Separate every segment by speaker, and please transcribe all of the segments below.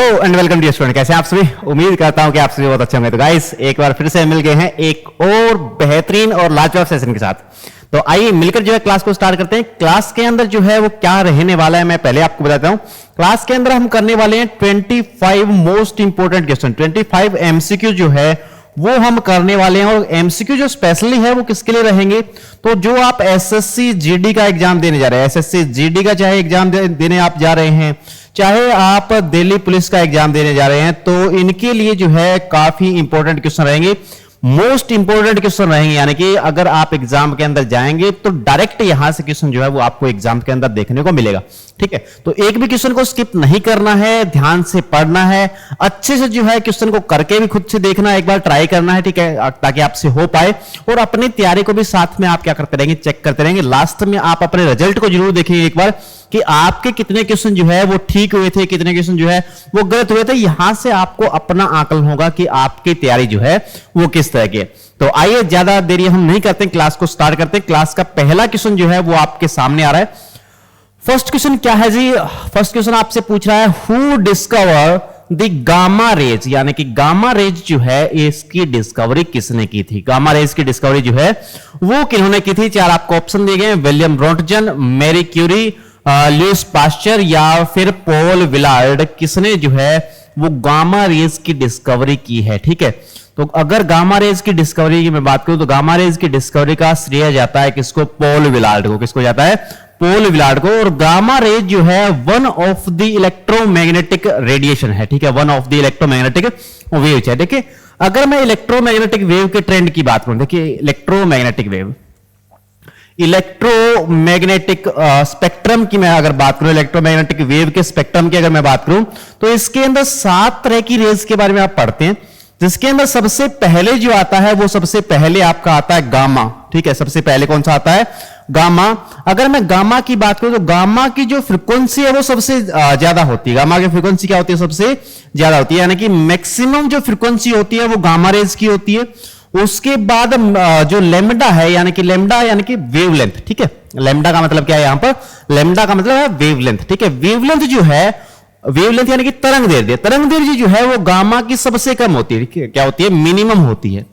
Speaker 1: And welcome dear student, कैसे हैं आप सभी। उम्मीद करता हूं कि आप सभी बहुत अच्छे होंगे। तो गाइस एक बार फिर से मिल गए हैं एक और बेहतरीन और लाजवाब सेशन के साथ। तो आइए मिलकर जो है क्लास को स्टार्ट करते हैं। क्लास के अंदर जो है वो क्या रहने वाला है मैं पहले आपको बताता हूं। क्लास के अंदर हम करने वाले हैं 25 मोस्ट इंपोर्टेंट क्वेश्चन, 25 एमसीक्यू जो है वो हम करने वाले हैं। और एमसीक्यू जो स्पेशली है वो किसके लिए रहेंगे, तो जो आप एसएससी जीडी का एग्जाम देने जा रहे हैं, एसएससी जीडी का चाहे एग्जाम देने आप जा रहे हैं, चाहे आप दिल्ली पुलिस का एग्जाम देने जा रहे हैं, तो इनके लिए जो है काफी इंपॉर्टेंट क्वेश्चन रहेंगे, मोस्ट इंपॉर्टेंट क्वेश्चन रहेंगे। यानी कि अगर आप एग्जाम के अंदर जाएंगे तो डायरेक्ट यहां से क्वेश्चन जो है वो आपको एग्जाम के अंदर देखने को मिलेगा। ठीक है, तो एक भी क्वेश्चन को स्किप नहीं करना है, ध्यान से पढ़ना है, अच्छे से जो है क्वेश्चन को करके भी खुद से देखना है, एक बार ट्राई करना है। ठीक है, ताकि आपसे हो पाए। और अपनी तैयारी को भी साथ में आप क्या करते रहेंगे, चेक करते रहेंगे। लास्ट में आप अपने रिजल्ट को जरूर देखिए एक बार कि आपके कितने क्वेश्चन जो है वो ठीक हुए थे, कितने क्वेश्चन जो है वो गलत हुए थे। यहां से आपको अपना आकलन होगा कि आपकी तैयारी जो है वो किस तरह की है। तो आइए ज्यादा देरी हम नहीं करते, क्लास को स्टार्ट करते हैं। क्लास का पहला क्वेश्चन जो है वो आपके सामने आ रहा है। फर्स्ट क्वेश्चन क्या है जी, फर्स्ट क्वेश्चन आपसे पूछ रहा है who discover the gamma rays, यानी कि गामा रेज जो है इसकी डिस्कवरी किसने की थी। गामा रेज की डिस्कवरी जो है वो किन्होंने की थी। चार आपको ऑप्शन दिए गए, William Roentgen, Marie Curie, Louis Pasteur या फिर पॉल विलार्ड। किसने जो है वो गामा रेज की डिस्कवरी की है। ठीक है, तो अगर गामा रेज की डिस्कवरी की मैं बात करूं तो गामा रेज की डिस्कवरी का श्रेय जाता है किसको, पॉल विलार्ड को। किसको जाता है, पॉल विलार्ड को। और गामा रेज जो है one of the electromagnetic radiation है। ठीक है, one of the electromagnetic wave है। देखिए अगर मैं इलेक्ट्रोमैग्नेटिक वेव के ट्रेंड की बात करूं, देखिए इलेक्ट्रोमैग्नेटिक वेव, इलेक्ट्रोमैग्नेटिक स्पेक्ट्रम की मैं अगर बात करूं, इलेक्ट्रोमैग्नेटिक वेव के स्पेक्ट्रम की अगर मैं बात करूं तो इसके अंदर 7 तरह की रेज के बारे में आप पढ़ते हैं, जिसके अंदर सबसे पहले जो आता है वो सबसे पहले आपका आता है गामा। ठीक है, सबसे पहले कौन सा आता है, गामा। अगर मैं गामा की बात करूं तो गामा की जो फ्रीक्वेंसी है वो सबसे ज्यादा होती है। गामा की फ्रीक्वेंसी क्या होती है, सबसे ज्यादा होती है, यानी कि मैक्सिमम जो फ्रीक्वेंसी होती है वो गामा रेज की होती है। उसके बाद जो लेमडा है, यानी कि लेमडा यानी कि वेवलेंथ। ठीक है, लेमडा का मतलब क्या है, यहां पर लेमडा का मतलब है वेवलेंथ। ठीक है, वेवलेंथ जो है, वेवलेंथ यानी कि तरंग दैर्ध्य, तरंग दैर्ध्य जो है वो गामा की सबसे कम होती है। क्या होती है, मिनिमम होती है।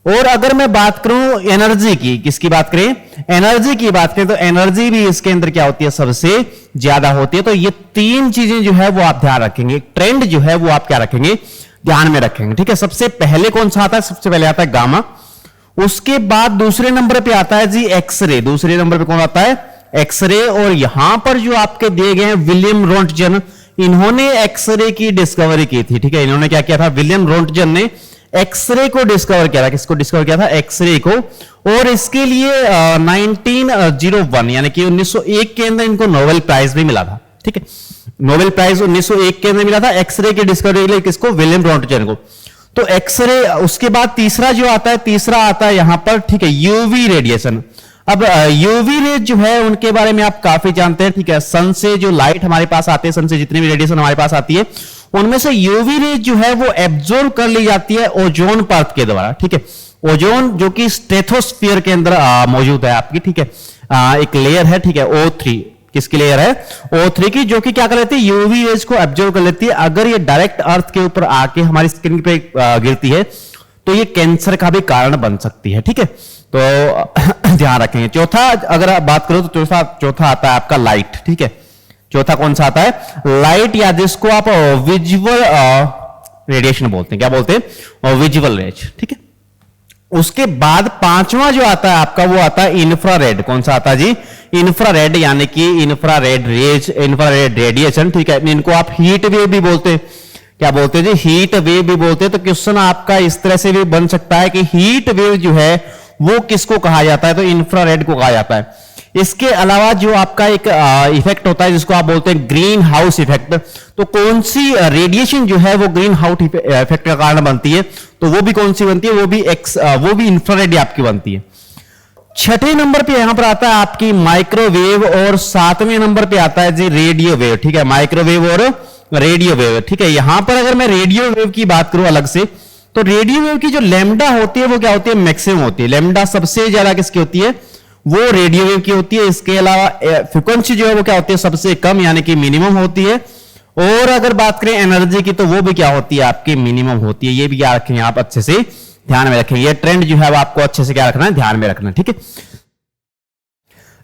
Speaker 1: और अगर मैं बात करूं एनर्जी की, किसकी बात करें, एनर्जी की बात करें तो एनर्जी भी इसके अंदर क्या होती है, सबसे ज्यादा होती है। तो ये तीन चीजें जो है वो आप ध्यान रखेंगे, ट्रेंड जो है वो आप क्या रखेंगे, ध्यान में रखेंगे। ठीक है, सबसे पहले कौन सा आता है, सबसे पहले आता है गामा। उसके बाद दूसरे नंबर पे आता है जी एक्सरे, दूसरे नंबर पे कौन आता है, एक्सरे। और यहां पर जो आपके दिए गए हैं विलियम रोंटगन, इन्होंने एक्सरे की डिस्कवरी की थी। ठीक है, इन्होंने क्या किया था, विलियम रोंटगन ने एक्सरे को डिस्कवर किया था। किसको डिस्कवर किया था, एक्सरे को। और इसके लिए 1901 यानी कि 1901 के अंदर इनको नोबेल प्राइज भी मिला था। ठीक है, नोबेल प्राइज 1901 के अंदर मिला था एक्सरे की डिस्कवरी के लिए, किसको, विलियम रोंटगन को। तो एक्सरे, उसके बाद तीसरा जो आता है, तीसरा आता है यहां पर, ठीक है, यूवी रेडिएशन। अब यूवी रेज जो है उनके बारे में आप काफी जानते हैं। ठीक है, सन से जो लाइट हमारे पास आते हैं, सन से जितनी भी रेडिएशन हमारे पास आती है, उनमें से यूवी रेज जो है वो एब्जॉर्ब कर ली जाती है ओजोन परत के द्वारा। ठीक है, ओजोन जो कि स्ट्रेटोस्फीयर के अंदर मौजूद है आपकी। ठीक है, एक लेयर है, ठीक है, O3, किसकी लेयर है, O3 की, जो कि क्या कर लेती है, यूवी रेज को एब्जॉर्ब कर लेती है। अगर ये डायरेक्ट अर्थ के ऊपर आके हमारी स्किन पे गिरती है तो ये कैंसर का भी कारण बन सकती है। ठीक है, तो ध्यान रखेंगे। चौथा अगर आप बात करो तो चौथा आता है आपका लाइट। ठीक है, चौथा कौन सा आता है, लाइट, या जिसको आप विजुअल रेडिएशन बोलते हैं। क्या बोलते हैं, विजुअल रेज। ठीक है, उसके बाद पांचवा जो आता है आपका वो आता है इंफ्रारेड। कौन सा आता है जी, इंफ्रारेड, यानी कि इंफ्रारेड रेज, इंफ्रारेड रेडिएशन। ठीक है, इनको आप हीट वेव भी बोलते हैं। क्या बोलते हैं जी, हीट वेव भी बोलते हैं। तो क्वेश्चन आपका इस तरह से भी बन सकता है कि हीट वेव जो है वो किसको कहा जाता है, तो इंफ्रारेड को कहा जाता है। इसके अलावा जो आपका एक इफेक्ट होता है जिसको आप बोलते हैं ग्रीन हाउस इफेक्ट, तो कौन सी रेडिएशन जो है वो ग्रीन हाउस इफेक्ट का कारण बनती है, तो वो भी कौन सी बनती है, वो भी इंफ्रारेड आपकी बनती है। छठे नंबर पे यहां पर आता है आपकी माइक्रोवेव, और सातवें नंबर पे आता है जी रेडियो वेव। ठीक है, माइक्रोवेव और रेडियो वेव। ठीक है, यहां पर अगर मैं रेडियो वेव की बात करूं अलग से, तो रेडियो वेव की जो लैम्डा होती है वो क्या होती है, मैक्सिमम होती है। लैम्डा सबसे ज्यादा किसकी होती है, वो रेडियो वेव की होती है। इसके अलावा फ्रीक्वेंसी जो है वो क्या होती है, सबसे कम यानी कि मिनिमम होती है। और अगर बात करें एनर्जी की तो वो भी क्या होती है आपकी मिनिमम होती है। ये भी क्या रखेंगे आप अच्छे से ध्यान में रखेंगे, ये ट्रेंड जो है वो आपको अच्छे से क्या रखना है ध्यान में रखना, ठीक है।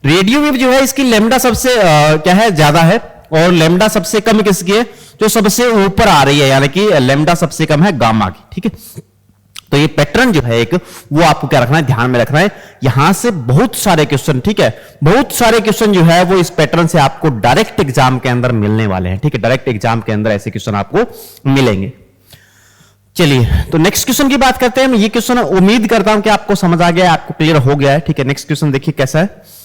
Speaker 1: रेडियो वेव जो है इसकी लेमडा सबसे क्या है ज्यादा है और लेमडा सबसे कम किसकी है, जो सबसे ऊपर आ रही है, यानी कि लेमडा सबसे कम है गामा की, ठीक है। तो ये पैटर्न जो है एक वो आपको क्या रखना है ध्यान में रखना है। यहां से बहुत सारे क्वेश्चन, ठीक है, बहुत सारे क्वेश्चन जो है वो इस पैटर्न से आपको डायरेक्ट एग्जाम के अंदर मिलने वाले हैं, ठीक है। डायरेक्ट एग्जाम के अंदर ऐसे क्वेश्चन आपको मिलेंगे। चलिए तो नेक्स्ट क्वेश्चन की बात करते हैं। ये क्वेश्चन उम्मीद करता हूं कि आपको समझ आ गया है, आपको क्लियर हो गया है, ठीक है। नेक्स्ट क्वेश्चन देखिए कैसा है।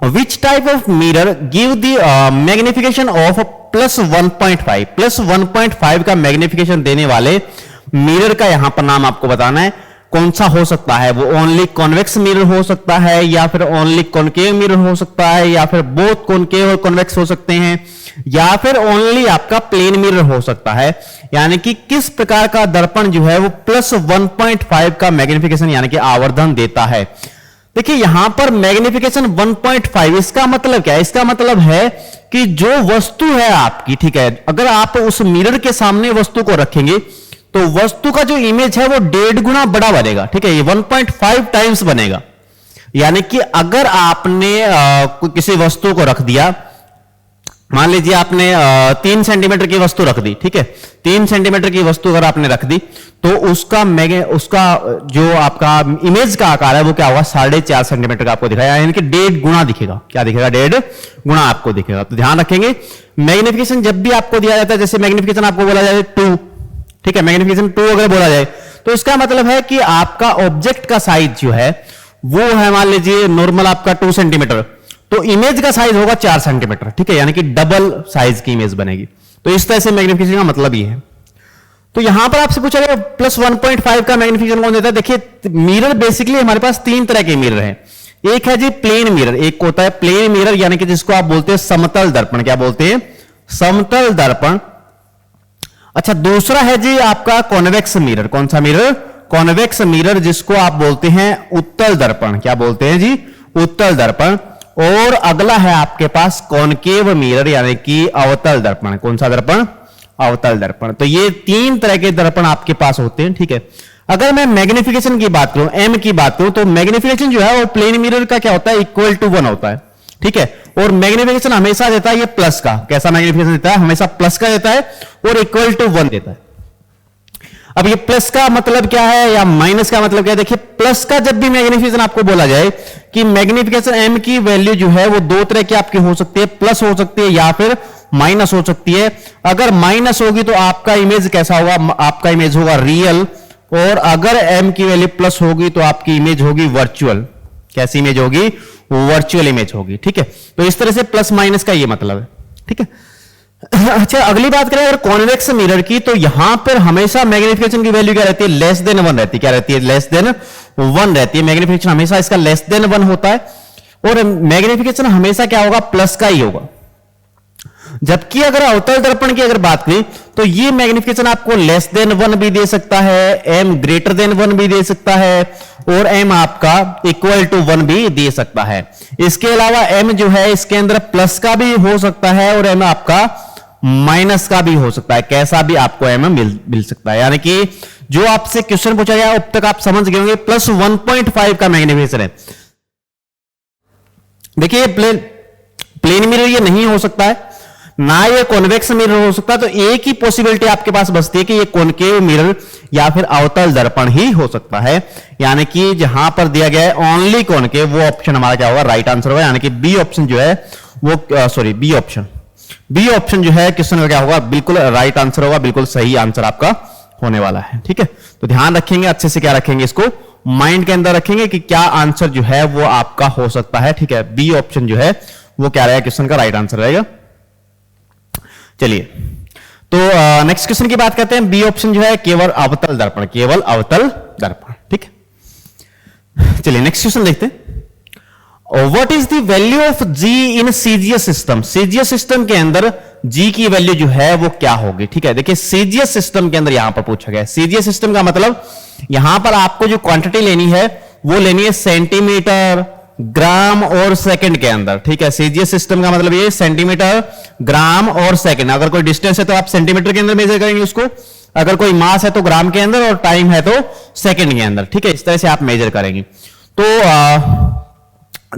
Speaker 1: Which type of mirror give the magnification of +1.5 +1.5 का मैग्निफिकेशन देने वाले मिरर का यहां पर नाम आपको बताना है। कौन सा हो सकता है वो, ओनली कॉन्वेक्स मिरर हो सकता है या फिर ओनली कॉनकेव मिरर हो सकता है या फिर बोथ कॉनकेव और कॉन्वेक्स हो सकते हैं या फिर ओनली आपका प्लेन मिरर हो सकता है। यानी कि किस प्रकार का दर्पण जो है वो +1.5 का मैग्निफिकेशन यानी कि आवर्धन देता है। देखिए यहां पर मैग्निफिकेशन 1.5, इसका मतलब क्या है, इसका मतलब है कि जो वस्तु है आपकी, ठीक है, अगर आप उस मिरर के सामने वस्तु को रखेंगे तो वस्तु का जो इमेज है वो 1.5 गुना बड़ा बनेगा, ठीक है। ये 1.5 टाइम्स बनेगा। यानी कि अगर आपने किसी वस्तु को रख दिया, मान लीजिए आपने 3 सेंटीमीटर की वस्तु रख दी, ठीक है, 3 सेंटीमीटर की वस्तु अगर आपने रख दी तो उसका जो आपका इमेज का आकार है वो क्या होगा 4.5 सेंटीमीटर का आपको दिखाया, यानी कि 1.5 गुना दिखेगा। क्या दिखेगा, 1.5 गुना आपको दिखेगा। तो ध्यान रखेंगे मैग्निफिकेशन जब भी आपको दिया जाता है, जैसे मैग्निफिकेशन आपको बोला जाए 2, ठीक है, मैग्निफिकेशन 2 अगर बोला जाए तो इसका मतलब है कि आपका ऑब्जेक्ट का साइज जो है वो है, मान लीजिए नॉर्मल आपका 2 सेंटीमीटर, तो इमेज का साइज होगा 4 सेंटीमीटर, ठीक है, यानी कि डबल साइज की इमेज बनेगी। तो इस तरह से मैग्निफिकेशन का मतलब ये है। तो यहां पर आपसे पूछा गया +1.5 का मैग्निफिकेशन कौन देता है। देखिए मिरर बेसिकली हमारे पास 3 तरह के मिरर हैं। एक है जी प्लेन मिरर, एक होता है प्लेन मिरर यानी कि जिसको आप बोलते हैं समतल दर्पण। क्या बोलते हैं, समतल दर्पण। अच्छा, दूसरा है जी आपका कॉन्वेक्स मिरर। कौन सा मिरर, कॉन्वेक्स मिरर, जिसको आप बोलते हैं उत्तल दर्पण। क्या बोलते हैं जी, उत्तल दर्पण। और अगला है आपके पास कॉनकेव मिरर यानी कि अवतल दर्पण। कौन सा दर्पण, अवतल दर्पण। तो ये 3 तरह के दर्पण आपके पास होते हैं, ठीक है। अगर मैं मैग्निफिकेशन की बात करूं, एम की बात करूं, तो मैग्निफिकेशन जो है वो प्लेन मिरर का क्या होता है, =1 होता है, ठीक है। और मैग्निफिकेशन हमेशा देता है ये प्लस का। कैसा मैग्निफिकेशन देता है, हमेशा प्लस का देता है और =1 देता है। अब ये प्लस का मतलब क्या है या माइनस का मतलब क्या है। देखिए प्लस का जब भी मैग्निफिकेशन आपको बोला जाए कि मैग्निफिकेशन एम की वैल्यू जो है वो 2 तरह की आपकी हो सकती है, प्लस हो सकती है या फिर माइनस हो सकती है। अगर माइनस होगी तो आपका इमेज कैसा होगा, आपका इमेज होगा रियल, और अगर एम की वैल्यू प्लस होगी तो आपकी इमेज होगी वर्चुअल। कैसी इमेज होगी, वर्चुअल इमेज होगी, ठीक है। तो इस तरह से प्लस माइनस का ये मतलब है, ठीक है। अच्छा, अगली बात करें अगर कॉन्वेक्स मिरर की, तो यहां पर हमेशा मैग्निफिकेशन की वैल्यू क्या रहती है, <1 रहती है। क्या रहती है, <1 रहती है। मैग्निफिकेशन हमेशा इसका <1 होता है और मैग्निफिकेशन हमेशा क्या होगा, प्लस का ही होगा। जबकि अगर अवतल दर्पण की अगर बात करें तो ये मैग्निफिकेशन आपको <1 भी दे सकता है, m >1 भी दे सकता है और m आपका =1 भी दे सकता है। इसके अलावा m जो है इसके अंदर प्लस का भी हो सकता है और m आपका माइनस का भी हो सकता है। कैसा भी आपको m मिल सकता है। यानी कि जो आपसे क्वेश्चन पूछा गया अब तक आप समझ गए होंगे +1.5 का मैग्निफिकेशन है। देखिए प्लेन मिरर ये नहीं हो सकता है, ना ये कॉन्वेक्स मिरर हो सकता है। तो एक ही पॉसिबिलिटी आपके पास बचती है कि ये कॉनकेव मिरर या फिर अवतल दर्पण ही हो सकता है। यानी कि जहां पर दिया गया है ओनली कॉनकेव, वो ऑप्शन हमारा क्या होगा, राइट आंसर होगा। यानी कि बी ऑप्शन जो है वो बी ऑप्शन जो है क्वेश्चन का क्या होगा, बिल्कुल राइट आंसर होगा, बिल्कुल सही आंसर आपका होने वाला है, ठीक है। तो ध्यान रखेंगे अच्छे से, क्या रखेंगे, इसको माइंड के अंदर रखेंगे कि क्या आंसर जो है वो आपका हो सकता है, ठीक है। बी ऑप्शन जो है वो क्या रहेगा, क्वेश्चन का राइट आंसर रहेगा। चलिए तो नेक्स्ट क्वेश्चन की बात करते हैं। बी ऑप्शन जो है केवल अवतल दर्पण, केवल अवतल दर्पण, ठीक है। चलिए नेक्स्ट क्वेश्चन देखते हैं। What is the value of G in CGS system. CGS system के अंदर जी की वैल्यू जो है वो क्या होगी, ठीक है। देखिए सीजीएस सिस्टम के अंदर यहां पर पूछा गया है। सीजीएस सिस्टम का मतलब यहां पर आपको जो क्वांटिटी लेनी है वो लेनी है सेंटीमीटर, ग्राम और सेकंड के अंदर, ठीक है। सीजीएस सिस्टम का मतलब ये सेंटीमीटर, ग्राम और सेकंड। अगर कोई डिस्टेंस है तो आप सेंटीमीटर के अंदर मेजर करेंगे उसको, अगर कोई मास है तो ग्राम के अंदर, और टाइम है तो सेकंड के अंदर, ठीक है। इस तरह से आप मेजर करेंगे। तो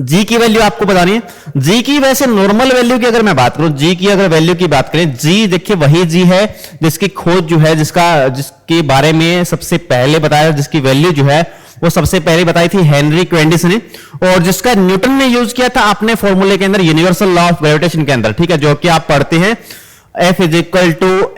Speaker 1: जी की वैल्यू आपको बतानी है। जी की वैसे नॉर्मल वैल्यू की अगर मैं बात करूं, जी की अगर वैल्यू की बात करें, जी देखिए वही जी है जिसकी खोज जो है, जिसके बारे में सबसे पहले बताया, जिसकी वैल्यू जो है वो सबसे पहले बताई थी हेनरी क्वेंडिस ने, और जिसका न्यूटन ने यूज किया था अपने फॉर्मूले के अंदर, यूनिवर्सल लॉ ऑफ ग्रेविटेशन के अंदर, ठीक है, जो कि आप पढ़ते हैं F is equal to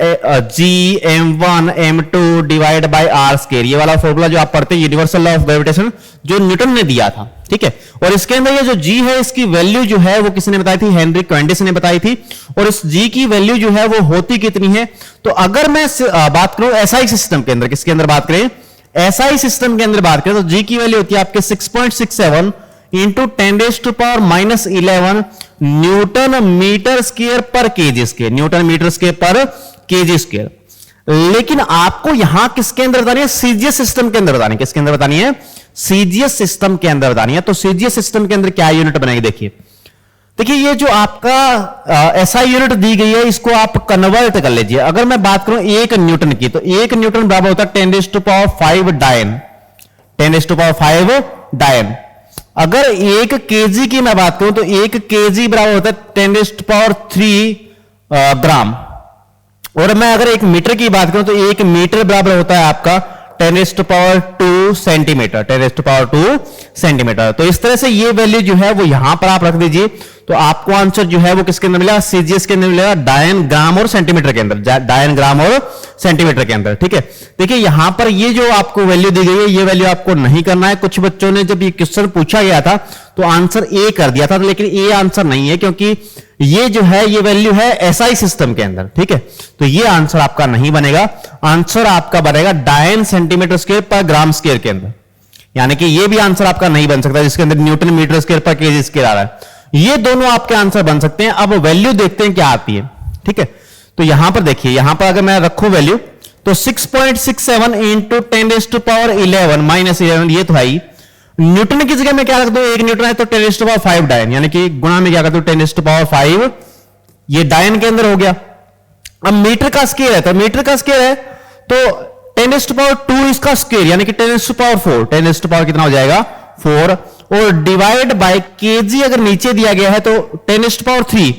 Speaker 1: G m1 m2 divide by R square. ये वाला फॉर्मूला जो आप पढ़ते हैं यूनिवर्सल लॉ ऑफ ग्रेविटेशन, जो न्यूटन ने दिया था, ठीक है। और इसके अंदर ये जो जी है, इसकी वैल्यू जो है वो किसने बताई थी? हेनरी क्वेंडिस ने बताई थी। और इस जी की वैल्यू जो है वो होती कितनी है? तो अगर मैं बात करूं एसआई सिस्टम के अंदर, किसके अंदर बात करें? एसआई सिस्टम के अंदर बात करें तो जी की वैल्यू होती है आपके 6.67 इंटू 10⁻⁻11 न्यूटन मीटर स्क्वायर पर KG square, newton metre square पर केजी स्क्वायर। लेकिन आपको यहां किसके अंदर बतानी है? सीजीएस सिस्टम के अंदर बतानी है। किसके अंदर बतानी है? सीजीएस सिस्टम के अंदर बतानी है। तो सीजीएस सिस्टम के अंदर क्या यूनिट बनेगी? देखिए ये जो आपका एसआई यूनिट दी गई है, इसको आप कन्वर्ट कर लीजिए। अगर मैं बात करूं 1 न्यूटन की, तो 1 न्यूटन बराबर होता है 10⁵ डायन, 10⁵ डायन। अगर 1 केजी की मैं बात करूं तो 1 केजी बराबर होता है 10⁻³ ग्राम। और मैं अगर 1 मीटर की बात करूं तो 1 मीटर बराबर होता है आपका 10⁻² सेंटीमीटर, 10⁻² सेंटीमीटर। तो इस तरह से ये वैल्यू जो है वो यहां पर आप रख दीजिए, तो आपको आंसर जो है वो किसके अंदर मिलेगा? सीजीएस के अंदर मिलेगा, डायन, ग्राम और सेंटीमीटर के अंदर, डायन, ग्राम और सेंटीमीटर के अंदर, ठीक है। देखिए यहां पर ये जो आपको वैल्यू दी गई है, ये वैल्यू आपको नहीं करना है। कुछ बच्चों ने जब ये क्वेश्चन पूछा गया था तो आंसर ए कर दिया था, लेकिन ए आंसर नहीं है, क्योंकि ये जो है ये वैल्यू है एसआई सिस्टम के अंदर, ठीक है। तो ये आंसर आपका नहीं बनेगा। आंसर आपका बनेगा डायन सेंटीमीटर स्क्वायर पर ग्राम स्क्वायर के अंदर, यानी कि ये भी आंसर आपका नहीं बन सकता जिसके अंदर न्यूटन मीटर स्क्वायर पर केजी स्क्वायर आ रहा है। ये दोनों आपके आंसर बन सकते हैं। अब वैल्यू देखते हैं क्या आती है, ठीक है। तो यहां पर देखिए, यहां पर अगर मैं रखूं वैल्यू तो 6.67 इंटू 10⁻11 ये तो है ही। न्यूटन की जगह में क्या रख दो? 1 न्यूटन है तो 10⁵ डायन, यानी कि गुणा में क्या कर दो? 10⁵, ये डायन के अंदर हो गया। अब मीटर का स्केयर है, तो मीटर का स्केयर है तो 10⁻² इसका स्केयर, यानी कि 10⁻⁴, 10⁻⁴ कितना हो जाएगा? 4। और डिवाइड बाय केजी अगर नीचे दिया गया है तो 10⁻³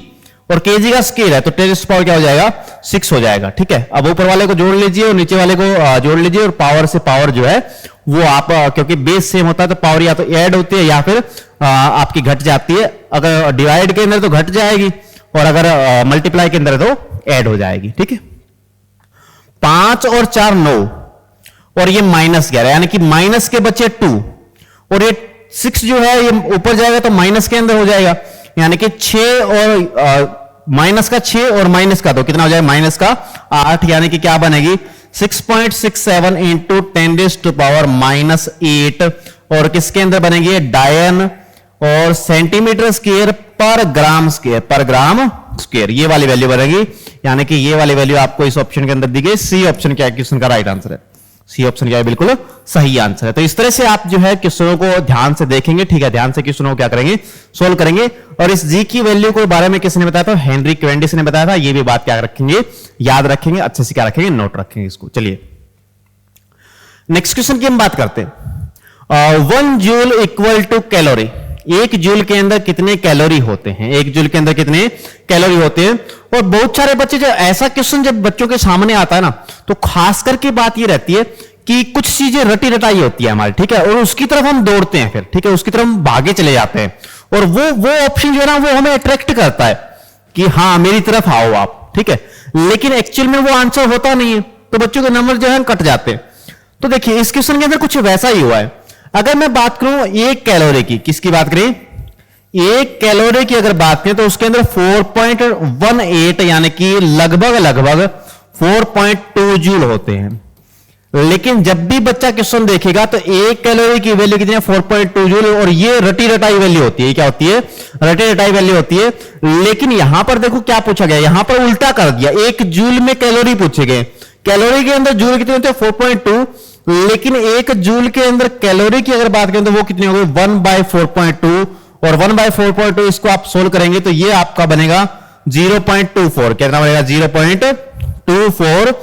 Speaker 1: और केजी का स्केल है तो 10⁻ क्या हो जाएगा? 6 हो जाएगा, ठीक है। अब ऊपर वाले को जोड़ लीजिए और नीचे वाले को जोड़ लीजिए, और पावर से पावर जो है वो आप, क्योंकि बेस सेम होता है तो पावर या तो ऐड होती है या फिर आपकी घट जाती है। अगर डिवाइड के अंदर तो घट जाएगी, और अगर मल्टीप्लाई के अंदर तो ऐड हो जाएगी, ठीक है। 5 और 4 9, और ये -11, यानी कि माइनस के बचे 2, और ये 6 जो है ये ऊपर जाएगा तो माइनस के अंदर हो जाएगा, यानी कि 6 और माइनस का 6 और माइनस का 2 कितना हो जाएगा? माइनस का 8, यानी कि क्या बनेगी? 6.67 इंटू 10⁻⁻8, और किसके अंदर बनेगी? डायन और सेंटीमीटर स्क्वायर पर ग्राम स्क्वायर, पर ग्राम स्क्वायर, ये वाली वैल्यू बनेगी। यानी कि ये वाली वैल्यू आपको इस ऑप्शन के अंदर दी गई। सी ऑप्शन क्या है क्वेश्चन का राइट आंसर है। सी ऑप्शन क्या है? बिल्कुल सही आंसर है। तो इस तरह से आप जो है क्वेश्चनों को ध्यान से देखेंगे, ठीक है, ध्यान से क्वेश्चनों को क्या करेंगे? सोल्व करेंगे। और इस जी की वैल्यू को बारे में किसने बताया था? हेनरी क्वेंडिस ने बताया था। ये भी बात क्या रखेंगे? याद रखेंगे, अच्छे से क्या रखेंगे? नोट रखेंगे इसको। चलिए नेक्स्ट क्वेश्चन की हम बात करते हैं। 1 joule equal to calorie, 1 joule के अंदर कितने कैलोरी होते हैं? 1 जूल के अंदर कितने कैलोरी होते हैं? और बहुत सारे बच्चे, जब ऐसा क्वेश्चन जब बच्चों के सामने आता है ना, तो खास करके बात ये रहती है कि कुछ चीजें रटी रटाई होती है हमारी, ठीक है, और उसकी तरफ हम दौड़ते हैं फिर, ठीक है, उसकी तरफ हम भागे चले जाते हैं, और वो ऑप्शन जो है ना वो हमें अट्रैक्ट करता है कि हाँ मेरी तरफ आओ आप, ठीक है, लेकिन एक्चुअल में वो आंसर होता नहीं है, तो बच्चों के नंबर जो है कट जाते हैं। तो देखिए इस क्वेश्चन के अंदर कुछ वैसा ही हुआ है। अगर मैं बात करूं 1 कैलोरी की, किसकी बात करें? 1 कैलोरी की अगर बात करें तो उसके अंदर 4.18 यानी कि लगभग 4.2 जूल होते हैं। लेकिन जब भी बच्चा क्वेश्चन देखेगा तो 1 कैलोरी की वैल्यू कितनी है? 4.2 जूल, और ये रटी रटाई वैल्यू होती है। क्या होती है? रटी रटाई वैल्यू होती है। लेकिन यहां पर देखो क्या पूछा गया, यहां पर उल्टा कर दिया, 1 जूल में कैलोरी पूछे गए। कैलोरी के अंदर जूल कितने होते हैं? 4.2, लेकिन एक जूल के अंदर कैलोरी की अगर बात करें तो वो कितनी होगी 1/4.2, और 1/4.2 इसको आप सोल्व करेंगे तो ये आपका बनेगा 0.24, कितना बनेगा 0.24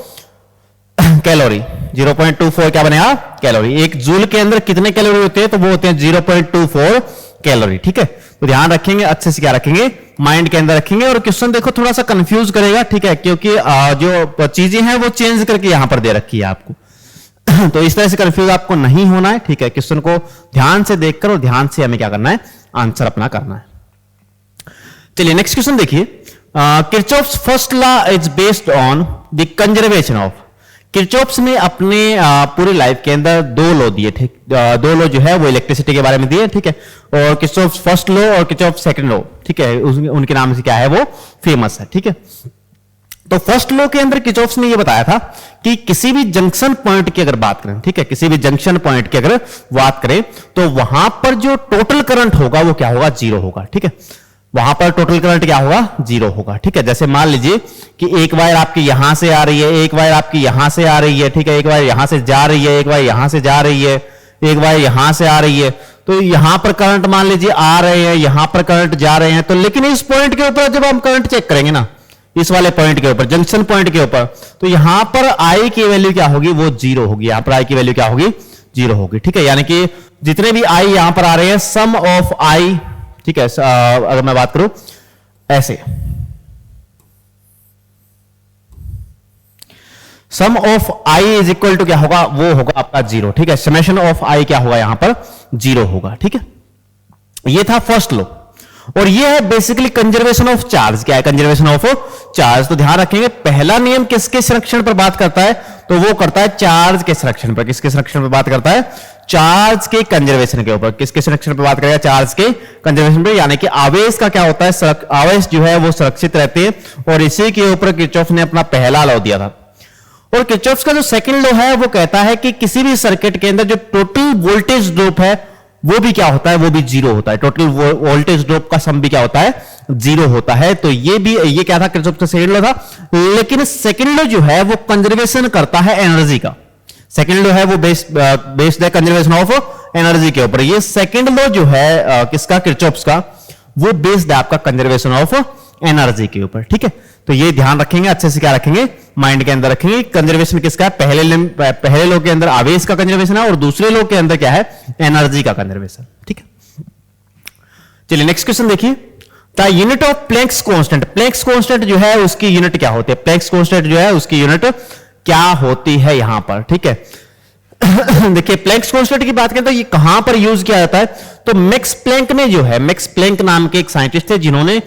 Speaker 1: कैलोरी, 0.24 क्या बनेगा कैलोरी। एक जूल के अंदर कितने कैलोरी होते हैं, तो वो होते हैं 0.24 कैलोरी। ठीक है, तो ध्यान रखेंगे अच्छे से, क्या रखेंगे माइंड के अंदर रखेंगे। और क्वेश्चन देखो थोड़ा सा कंफ्यूज करेगा, ठीक है, क्योंकि जो चीजें हैं वो चेंज करके यहां पर दे रखी है आपको तो इस तरह से कंफ्यूज आपको नहीं होना है। ठीक है, क्वेश्चन को ध्यान से देखकर और ध्यान से हमें क्या करना है, आंसर अपना करना है। चलिए नेक्स्ट क्वेश्चन देखिए, Kirchhoff's first law is based on the conservation of. Kirchhoff's ने अपने पूरी लाइफ के अंदर दो लॉ दिए थे, दो लॉ जो है वो इलेक्ट्रिसिटी के बारे में दिए। ठीक है, और किरचॉफ्स फर्स्ट लॉ और किरचॉफ्स सेकंड लॉ, ठीक है, उनके नाम से क्या है वो फेमस है। ठीक है, तो फर्स्ट लॉ के अंदर किरचॉफ्स ने ये बताया था कि किसी भी जंक्शन पॉइंट की अगर बात करें, ठीक है, किसी भी जंक्शन पॉइंट की अगर बात करें तो वहां पर जो टोटल करंट होगा वो क्या होगा, जीरो होगा। ठीक है, वहां पर टोटल करंट क्या होगा, जीरो होगा। ठीक है, जैसे मान लीजिए कि एक वायर आपकी यहां से आ रही है, एक वायर आपकी यहां से आ रही है, ठीक है, एक वायर यहां से जा रही है, एक वायर यहां से जा रही है, एक वायर यहां से आ रही है, तो यहां पर करंट मान लीजिए आ रहे हैं, यहां पर करंट जा रहे हैं, तो लेकिन इस पॉइंट के ऊपर जब हम करंट चेक करेंगे ना, इस वाले पॉइंट के ऊपर, जंक्शन पॉइंट के ऊपर, तो यहां पर आई की वैल्यू क्या होगी, वो जीरो होगी। यहां पर आई की वैल्यू क्या होगी, जीरो होगी। ठीक है, यानी कि जितने भी आई यहां पर आ रहे हैं, सम ऑफ आई, ठीक है, अगर मैं बात करूं ऐसे, sum of I is equal to क्या होगा, वो होगा आपका जीरो। ठीक है, समेशन ऑफ आई क्या होगा, यहां पर जीरो होगा। ठीक है, ये था फर्स्ट लॉ, और ये है बेसिकली कंजर्वेशन ऑफ चार्ज। क्या है कंजर्वेशन ऑफ चार्ज, तो ध्यान रखेंगे पहला नियम किसके संरक्षण पर बात करता है, तो वो करता है चार्ज के संरक्षण पर। किसके संरक्षण पर बात करता है, चार्ज के कंजर्वेशन के ऊपर। किसके संरक्षण पर बात करेगा, चार्ज के कंजर्वेशन पर, यानी कि आवेश का क्या होता है, आवेश जो है वो सुरक्षित रहते हैं, और इसी के ऊपर किरचॉफ ने अपना पहला लॉ दिया था। और किरचॉफ का जो सेकंड लॉ है वो कहता है कि किसी भी सर्किट के अंदर जो टोटल वोल्टेज ड्रॉप है वो भी क्या होता है, वो भी जीरो होता है। टोटल वोल्टेज ड्रॉप का सम भी क्या होता है, जीरो होता है। तो ये क्या था, किरचॉफ का सेकंड लॉ था। लेकिन सेकंड लॉ जो है वो कंजर्वेशन करता है एनर्जी का। सेकंड लॉ है वो बेस्ड है कंजर्वेशन ऑफ एनर्जी के ऊपर। ये सेकंड लॉ जो है किसका, किरचॉफ का, वो बेस्ड है आपका कंजर्वेशन ऑफ एनर्जी के ऊपर। ठीक है, तो ये ध्यान रखेंगे अच्छे से, क्या रखेंगे माइंड के अंदर रखेंगे। कंजर्वेशन किसका है, पहले लॉ के अंदर आवेश का कंजर्वेशन है, और दूसरे लॉ के अंदर क्या है, एनर्जी का कंजर्वेशन। ठीक है, चलिए नेक्स्ट क्वेश्चन देखिए, the unit of Planck's constant. Planck's constant जो है उसकी यूनिट क्या होती है, प्लैंक्स कांस्टेंट जो है उसकी यूनिट क्या होती है यहां पर। ठीक है, देखिए प्लैंक्स कांस्टेंट की बात करें तो ये कहां पर यूज किया जाता है, तो मैक्स प्लैंक ने जो है, मैक्स प्लैंक नाम के एक साइंटिस्ट थे जिन्होंने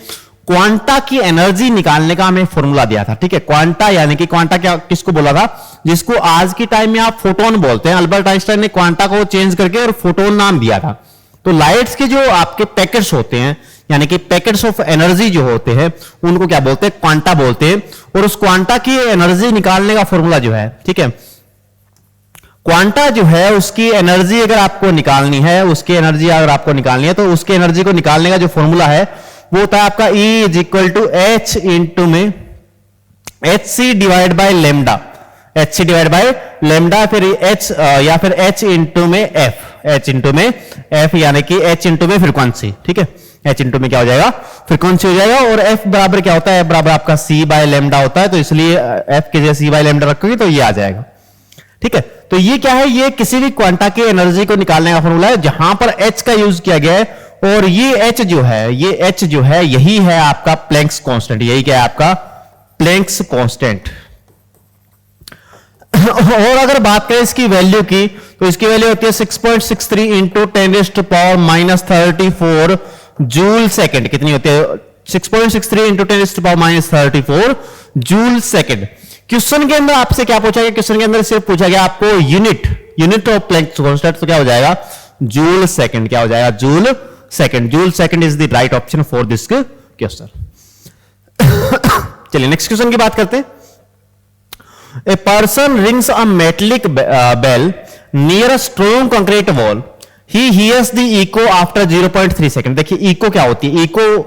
Speaker 1: क्वांटा की एनर्जी निकालने का हमें फॉर्मूला दिया था। ठीक है, क्वांटा यानी कि क्वांटा क्या किसको बोला था, जिसको आज की टाइम में आप फोटोन बोलते हैं। अल्बर्ट आइंस्टाइन ने क्वांटा को चेंज करके और फोटोन नाम दिया था। तो लाइट्स के जो आपके पैकेट्स होते हैं, यानी कि पैकेट्स ऑफ एनर्जी जो होते हैं, उनको क्या बोलते हैं, क्वांटा बोलते हैं। और उस क्वांटा की एनर्जी निकालने का फॉर्मूला जो है, ठीक है, क्वांटा जो है उसकी एनर्जी अगर आपको निकालनी है, उसकी एनर्जी अगर आपको निकालनी है, तो उसकी एनर्जी को निकालने का जो फॉर्मूला है वो होता है आपका E is equal to H into में H C divide by lambda, H C divide by lambda, फिर एच या फिर एच इंटू में एफ, एच इंटू में एफ, यानी कि एच इंटू में फ्रीक्वेंसी। ठीक है, एच इंटू में क्या हो जाएगा, फ्रीक्वेंसी हो जाएगा। और एफ बराबर क्या होता है, बराबर आपका सी बाय लेमडा होता है, तो इसलिए एफ की जगह सी बाय लेमडा रखोगे तो ये आ जाएगा। ठीक है, तो ये क्या है, ये किसी भी क्वांटा की एनर्जी को निकालने का फॉर्मूला है जहां पर एच का यूज किया गया है। और ये एच जो है, ये एच जो है यही है आपका प्लैंक्स कांस्टेंट। यही क्या है आपका प्लैंक्स कांस्टेंट। और अगर बात करें इसकी वैल्यू की, तो इसकी वैल्यू होती है 6.63 इंटू 10⁻34 जूल सेकेंड। कितनी होती है, 6.63 इंटू 10⁻34 जूल सेकेंड। क्वेश्चन के अंदर आपसे क्या पूछा गया, क्वेश्चन के अंदर सिर्फ पूछा गया आपको यूनिट ऑफ प्लैंक्स कांस्टेंट, तो क्या हो जाएगा, जूल सेकेंड। क्या हो जाएगा, joule second. Joule second is the right option for this question. चलिए नेक्स्ट क्वेश्चन की बात करते हैं। A person rings a metallic bell near a strong concrete wall, he hears the echo after 0.3 second. देखिए echo क्या होती है, eco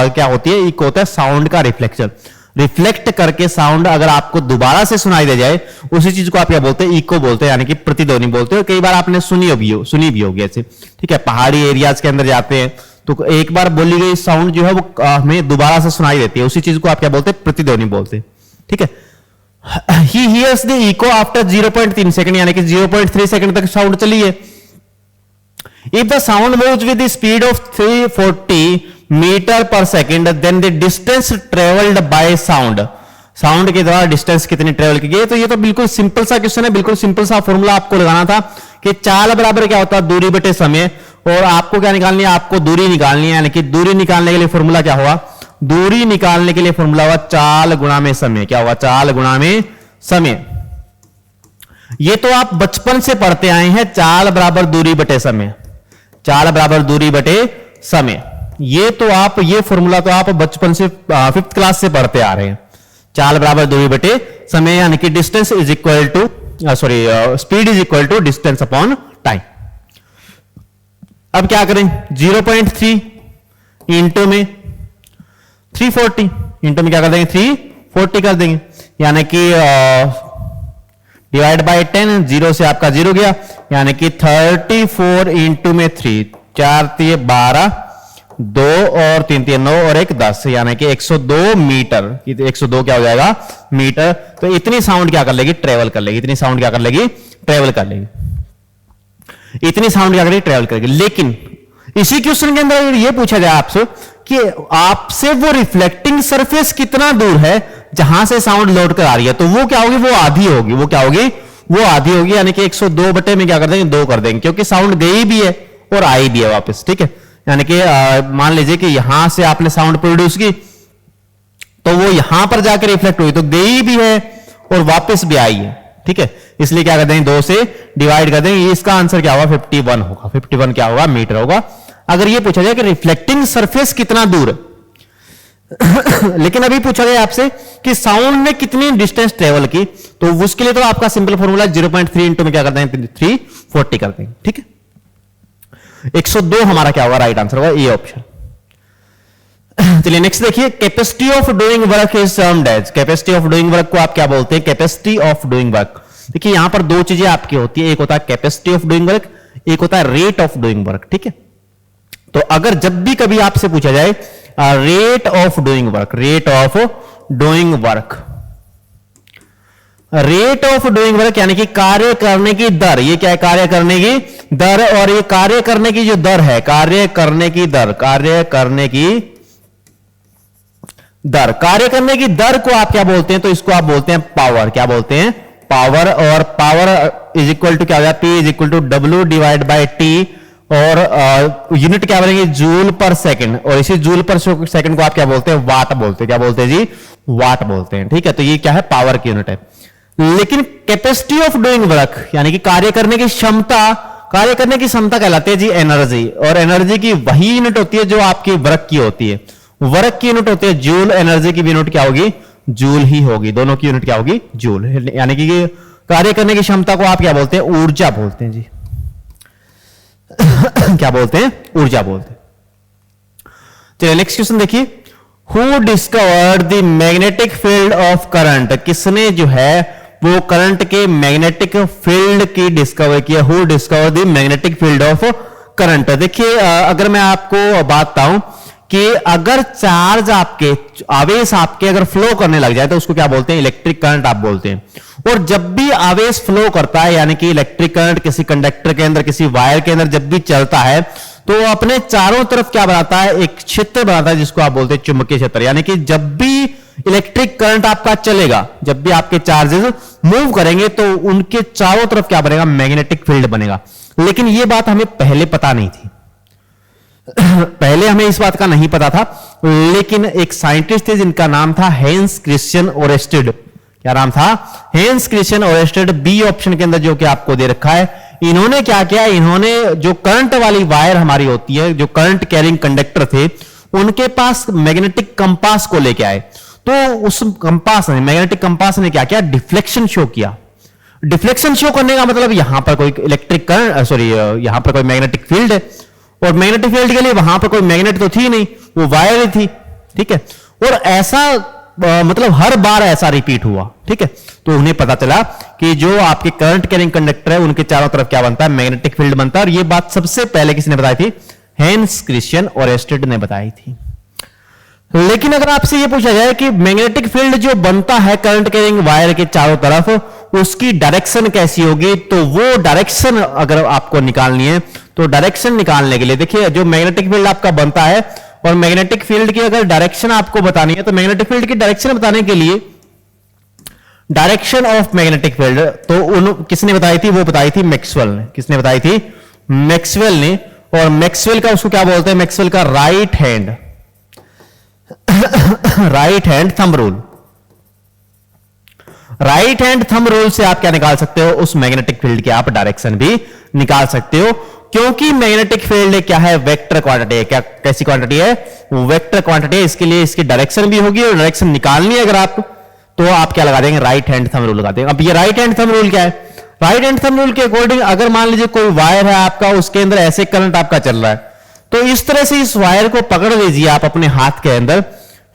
Speaker 1: क्या होती है, इको होता है साउंड का रिफ्लेक्शन। रिफ्लेक्ट करके साउंड अगर आपको दोबारा से सुनाई दे जाए, उसी चीज को आप क्या बोलते हैं, इको बोलते हैं, यानी कि प्रतिध्वनि बोलते हैं। कई बार आपने सुनी भी होगी ऐसे, ठीक है। पहाड़ी एरियाज के अंदर जाते हैं तो एक बार बोली गई साउंड जो है वो हमें दोबारा से सुनाई देती है, उसी चीज को आप क्या बोलते हैं, प्रतिध्वनि बोलते हैं, ठीक है। He hears the echo after 0.3 second, यानी कि 0.3 सेकंड तक साउंड चली है। If the sound moves with the speed of 340 metre पर second, then the distance traveled by sound, sound के द्वारा डिस्टेंस कितनी ट्रेवल की गई। तो ये तो बिल्कुल सिंपल सा क्वेश्चन है, बिल्कुल सिंपल सा फॉर्मूला आपको लगाना था कि चाल बराबर क्या होता है, दूरी बटे समय, और आपको क्या निकालनी है, आपको दूरी निकालनी है, यानी कि दूरी निकालने के लिए फॉर्मूला क्या होगा, दूरी निकालने के लिए फॉर्मूला होगा चाल गुणा में समय। क्या होगा, चाल गुणा में समय। ये तो आप बचपन से पढ़ते आए हैं, चाल बराबर दूरी बटे समय, चाल बराबर दूरी बटे समय। ये तो आप, ये फॉर्मूला तो आप बचपन से 5th क्लास से पढ़ते आ रहे हैं। चाल बराबर दूरी बटे समय, यानी कि distance is equal to speed is equal to distance upon time. अब क्या करें, 0.3 इंटू में 340, इंटू में क्या कर देंगे, 340 कर देंगे, यानी कि डिवाइड बाय 10, 0 से आपका 0 गया, यानी कि 34 इंटू में 3, 4 3 12, 2 और 3 3 9 और 1 10, यानी कि 102 मीटर। 102 क्या हो जाएगा, मीटर। तो इतनी साउंड क्या कर लेगी, ट्रेवल कर लेगी, इतनी साउंड क्या कर लेगी, ट्रेवल कर लेगी, इतनी साउंड क्या करेगी, ट्रेवल करेगी। लेकिन इसी क्वेश्चन के अंदर ये पूछा जाए आपसे कि आपसे वो रिफ्लेक्टिंग सरफेस कितना दूर है जहां से साउंड लौट कर आ रही है, तो वो क्या होगी, वो आधी होगी। वो क्या होगी, वो आधी होगी, यानी कि 102 बटे में क्या कर देंगे, 2 कर देंगे, क्योंकि साउंड गई भी है और आई भी है वापस, ठीक है। यानी कि मान लीजिए कि यहां से आपने साउंड प्रोड्यूस की तो वो यहां पर जाकर रिफ्लेक्ट हुई, तो गई भी है और वापस भी आई है, ठीक है। इसलिए क्या कर देंगे, 2 से डिवाइड कर देंगे। इसका आंसर क्या होगा, 51 होगा। 51 क्या होगा, मीटर होगा। अगर ये पूछा जाए कि रिफ्लेक्टिंग सरफेस कितना दूर है लेकिन अभी पूछा गया आपसे कि साउंड ने कितनी डिस्टेंस ट्रेवल की, तो उसके लिए तो आपका सिंपल फॉर्मूला 0.3 इंटू में क्या कर देंगे, 340 कर देंगे, ठीक है। 102 हमारा क्या होगा, राइट आंसर होगा ए ऑप्शन। चलिए नेक्स्ट देखिए, capacity of doing work is termed as, capacity of doing work को आप क्या बोलते हैं, कैपेसिटी ऑफ डूइंग वर्क। देखिए यहां पर 2 चीजें आपकी होती है, एक होता है कैपेसिटी ऑफ डूइंग वर्क, एक होता है रेट ऑफ डूइंग वर्क, ठीक है। तो अगर जब भी कभी आपसे पूछा जाए rate of doing work, rate of doing work, rate of doing work यानी कि कार्य करने की दर, ये क्या है, कार्य करने की दर। और ये कार्य करने की जो दर है, कार्य करने की दर, कार्य करने की दर, कार्य करने की दर को आप क्या बोलते हैं, तो इसको आप बोलते हैं पावर। क्या बोलते हैं, पावर। और पावर इज इक्वल टू क्या हो जाए, P is equal to W divide by T, और यूनिट क्या बनेंगे, जूल पर सेकंड। और इसी जूल पर सेकंड को आप क्या बोलते हैं, वाट बोलते हैं। क्या बोलते हैं जी, वाट बोलते हैं, ठीक है। तो ये क्या है, पावर की यूनिट है। लेकिन कैपेसिटी ऑफ डूइंग वर्क यानी कि कार्य करने की क्षमता, कार्य करने की क्षमता कहलाती है जी एनर्जी। और एनर्जी की वही यूनिट होती है जो आपकी वर्क की होती है। वर्क की यूनिट होती है जूल, एनर्जी की यूनिट क्या होगी, जूल ही होगी। दोनों की यूनिट क्या होगी, जूल। यानी कि कार्य करने की क्षमता को आप क्या बोलते हैं, ऊर्जा बोलते हैं जी क्या बोलते हैं, ऊर्जा बोलते हैं। चलिए नेक्स्ट क्वेश्चन देखिए, who discovered the magnetic field of current, किसने जो है वो करंट के मैग्नेटिक फील्ड की डिस्कवर किया, who discover the magnetic field of current. देखिए अगर मैं आपको बात बताऊं कि अगर चार्ज आपके, आवेश आपके अगर फ्लो करने लग जाए तो उसको क्या बोलते हैं, इलेक्ट्रिक करंट आप बोलते हैं। और जब भी आवेश फ्लो करता है यानी कि इलेक्ट्रिक करंट किसी कंडक्टर के अंदर, किसी वायर के अंदर जब भी चलता है तो अपने चारों तरफ क्या बनाता है, एक क्षेत्र बनाता है जिसको आप बोलते हैं चुंबकीय क्षेत्र। यानी कि जब भी इलेक्ट्रिक करंट आपका चलेगा, जब भी आपके चार्जेस मूव करेंगे तो उनके चारों तरफ क्या बनेगा, मैग्नेटिक फील्ड बनेगा। लेकिन यह बात हमें पहले पता नहीं थी पहले हमें इस बात का नहीं पता था। लेकिन एक साइंटिस्ट थे जिनका नाम था हेंस क्रिश्चियन ओरेस्टेड। क्या नाम था, Hans Christian Oersted. B option के अंदर जो कि आपको दे रखा है। इन्होंने क्या किया, इन्होंने जो करंट वाली वायर हमारी होती है, जो करंट कैरिंग कंडक्टर थे, उनके पास मैग्नेटिक कंपास को लेके आए। तो उस कंपास ने, मैग्नेटिक कंपास ने क्या किया, डिफ्लेक्शन शो किया। डिफ्लेक्शन शो करने का मतलब यहां पर कोई इलेक्ट्रिक करंट, सॉरी यहां पर कोई मैग्नेटिक फील्ड है, और मैग्नेटिक फील्ड के लिए वहां पर कोई मैग्नेट तो थी नहीं, वो वायर ही थी, ठीक है। और ऐसा मतलब हर बार ऐसा रिपीट हुआ, ठीक है, तो उन्हें पता चला कि जो आपके करंट कैरिंग कंडक्टर है उनके चारों तरफ क्या बनता है, मैग्नेटिक फील्ड बनता है। और ये बात सबसे पहले किसने बताई थी, हैंस क्रिश्चियन ओरेस्टेड ने बताई थी। लेकिन अगर आपसे ये पूछा जाए कि मैग्नेटिक फील्ड जो बनता है करंट कैरिंग वायर के चारों तरफ, उसकी डायरेक्शन कैसी होगी, तो वो डायरेक्शन अगर आपको निकालनी है तो डायरेक्शन निकालने के लिए देखिए, जो मैग्नेटिक फील्ड आपका बनता है और मैग्नेटिक फील्ड की अगर डायरेक्शन आपको बतानी है, तो मैग्नेटिक फील्ड की डायरेक्शन बताने के लिए डायरेक्शन ऑफ मैग्नेटिक फील्ड तो किसने बताई थी, वो बताई थी मैक्सवेल ने। किसने बताई थी, मैक्सवेल ने। और मैक्सवेल का उसको क्या बोलते हैं, मैक्सवेल का right hand right hand thumb rule. Right hand thumb rule से आप क्या निकाल सकते हो, उस मैग्नेटिक फील्ड की आप डायरेक्शन भी निकाल सकते हो, क्योंकि मैग्नेटिक फील्ड क्या है, वेक्टर क्वांटिटी है। क्या कैसी क्वांटिटी है, वेक्टर क्वांटिटी है। इसके लिए इसकी डायरेक्शन भी होगी, और डायरेक्शन निकालनी है अगर आप, तो आप क्या लगा देंगे, राइट हैंड थंब रूल लगा देंगे। अब ये राइट हैंड थंब रूल क्या है, राइट हैंड थंब रूल के अकॉर्डिंग अगर मान लीजिए कोई वायर है आपका, उसके अंदर ऐसे करंट आपका चल रहा है, तो इस तरह से इस वायर को पकड़ लीजिए आप अपने हाथ के अंदर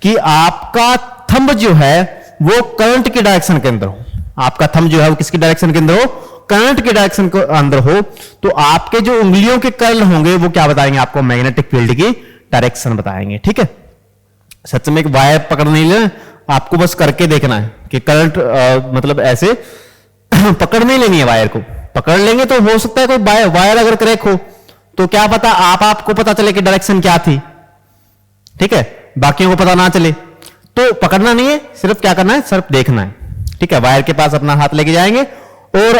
Speaker 1: कि आपका थंब जो है वो करंट की डायरेक्शन के अंदर हो। आपका थंब जो है वो किसकी डायरेक्शन के अंदर हो, करंट की डायरेक्शन के अंदर हो, तो आपके जो उंगलियों के कर्ल होंगे वो क्या बताएंगे आपको, मैग्नेटिक फील्ड की डायरेक्शन बताएंगे। ठीक है, सच में एक वायर पकड़ नहीं ले, आपको बस करके देखना है कि करंट मतलब ऐसे पकड़ नहीं लेनी है वायर को। पकड़ लेंगे तो हो सकता है कोई वायर अगर क्रैक हो तो क्या पता आपको पता चले कि डायरेक्शन क्या थी, ठीक है, बाकियों को पता ना चले। तो पकड़ना नहीं है, सिर्फ क्या करना है, सिर्फ देखना है। ठीक है, वायर के पास अपना हाथ लेके जाएंगे और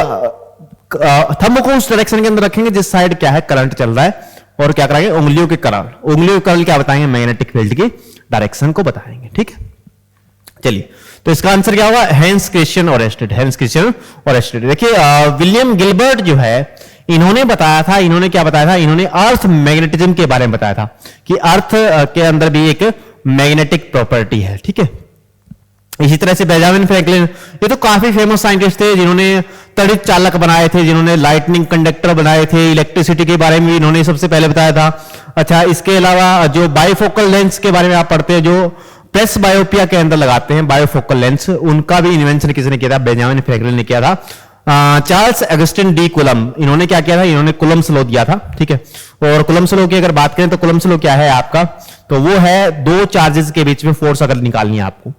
Speaker 1: थंब को उस डायरेक्शन के अंदर रखेंगे जिस साइड क्या है करंट चल रहा है, और क्या कराएंगे, उंगलियों के कर्ल, उंगलियों के कर्ल क्या बताएंगे, मैग्नेटिक फील्ड की डायरेक्शन को बताएंगे। ठीक है, चलिए, तो इसका आंसर क्या होगा, Hans Christian Oersted. Hans Christian Oersted. देखिए विलियम गिलबर्ट जो है, इन्होंने बताया था, इन्होंने क्या बताया था, इन्होंने अर्थ मैग्नेटिज्म के बारे में बताया था कि अर्थ के अंदर भी एक मैग्नेटिक प्रॉपर्टी है। ठीक है, इसी तरह से बेंजामिन फ्रैंकलिन, ये तो काफी फेमस साइंटिस्ट थे जिन्होंने तड़ित चालक बनाए थे, जिन्होंने लाइटनिंग कंडक्टर बनाए थे, इलेक्ट्रिसिटी के बारे में इन्होंने सबसे पहले बताया था। अच्छा, इसके अलावा जो बाइफोकल लेंस के बारे में आप पढ़ते हैं, जो प्रेस बायोपिया के अंदर लगाते हैं बायोफोकल लेंस, उनका भी इन्वेंशन किसने किया था, बेंजामिन फ्रैंकलिन ने किया था। चार्ल्स अगस्टिन डी कुलम, इन्होंने क्या किया था, इन्होंने कुलम्स लॉ दिया था। ठीक है, और कुलम्स लॉ की अगर बात करें तो कुलम्स लॉ क्या है आपका, तो वो है दो चार्जेस के बीच में फोर्स अगर निकालनी है आपको,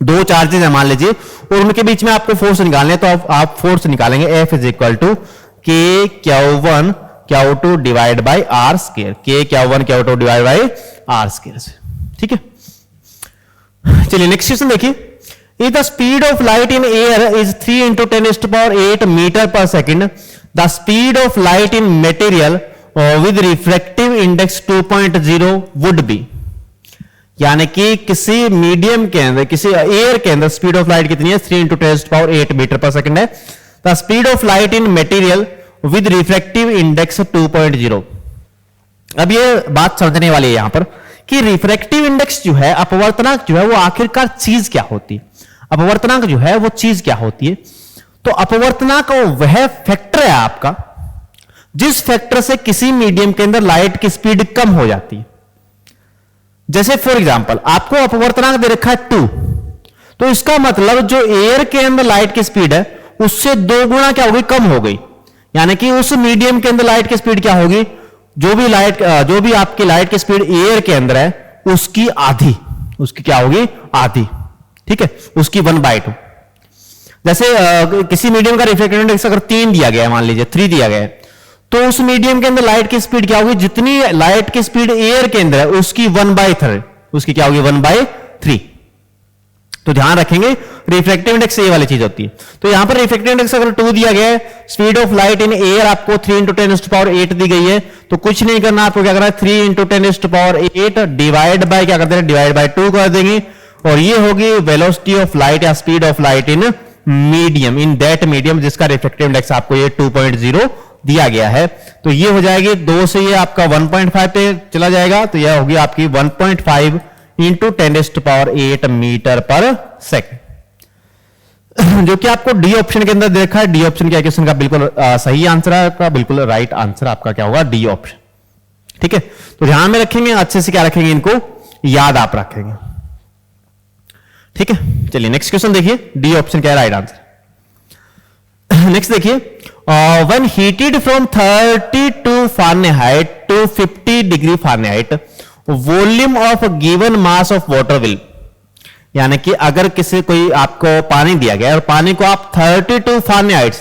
Speaker 1: दो चार्जेस है मान लीजिए और उनके बीच में आपको फोर्स निकालने है, तो आप फोर्स निकालेंगे F इज इक्वल टू के Q1 Q2 divide by are square, के Q1 Q2 divide by are square से। ठीक है, चलिए नेक्स्ट क्वेश्चन देखिए, if the speed of light in air is 3 into 10 raised to power 8 meter per second, the speed of light in material with refractive index 2.0 would be, यानी कि किसी medium के अंदर, किसी एयर के अंदर स्पीड ऑफ लाइट कितनी है, 3 into 10 raised to power 8 metre पर सेकंड है। The speed of light in material with refractive index 2.0। अब ये बात समझने वाली है यहां पर कि रिफ्रैक्टिव इंडेक्स जो है, अपवर्तनांक जो है, वो आखिरकार चीज क्या होती है, अपवर्तनांक जो है वो चीज क्या होती है। तो अपवर्तनांक वह फैक्टर है आपका जिस फैक्टर से किसी मीडियम के अंदर लाइट की स्पीड कम हो जाती है। जैसे फॉर एग्जांपल आपको अपवर्तनांक दे रखा है 2, तो इसका मतलब जो एयर के अंदर लाइट की स्पीड है उससे 2 गुना क्या होगी, कम हो गई। यानी कि उस मीडियम के अंदर लाइट की स्पीड क्या होगी, जो भी आपकी लाइट की स्पीड एयर के अंदर है उसकी आधी, उसकी क्या होगी, आधी। ठीक है, उसकी 1/2। जैसे किसी मीडियम का रिफ्रैक्टिव इंडेक्स अगर 3 दिया गया है, मान लीजिए 3 दिया गया है, तो उस मीडियम के अंदर लाइट की स्पीड क्या होगी, जितनी लाइट की स्पीड एयर के अंदर है उसकी 1/3, उसकी क्या होगी, 1/3। तो ध्यान रखेंगे रिफ्रैक्टिव इंडेक्स ये वाली चीज होती है। तो यहां पर रिफ्रैक्टिव इंडेक्स अगर 2 दिया गया है, speed of light in air आपको 3 into 10 raised to power 8 दी गई है, तो कुछ नहीं करना, आपको क्या करना है, 3 into 10 raised to power 8 divide by क्या करते हैं, डिवाइड बाय 2 कर देंगे, और ये होगी वेलोसिटी ऑफ लाइट या speed of light in medium, in that medium जिसका रिफ्रैक्टिव इंडेक्स आपको ये 2.0 दिया गया है। तो ये हो जाएगी 2 से ये आपका 1.5 पे चला जाएगा, तो यह होगी आपकी 1.5 into 10 raised to power 8 metre पर सेकंड, जो कि आपको डी ऑप्शन के अंदर देखा है। डी ऑप्शन क्या क्वेश्चन का बिल्कुल सही आंसर है आपका, बिल्कुल राइट आंसर आपका क्या होगा, डी ऑप्शन। ठीक है, तो ध्यान में रखेंगे अच्छे से, क्या रखेंगे इनको, याद आप रखेंगे। ठीक है, चलिए नेक्स्ट क्वेश्चन देखिए, डी ऑप्शन क्या है राइट आंसर। नेक्स्ट देखिए, when heated from 32 Fahrenheit to 50 degree Fahrenheit volume of given mass of water will, यानी कि अगर किसी कोई आपको पानी दिया गया और पानी को आप 32 फारेनहाइट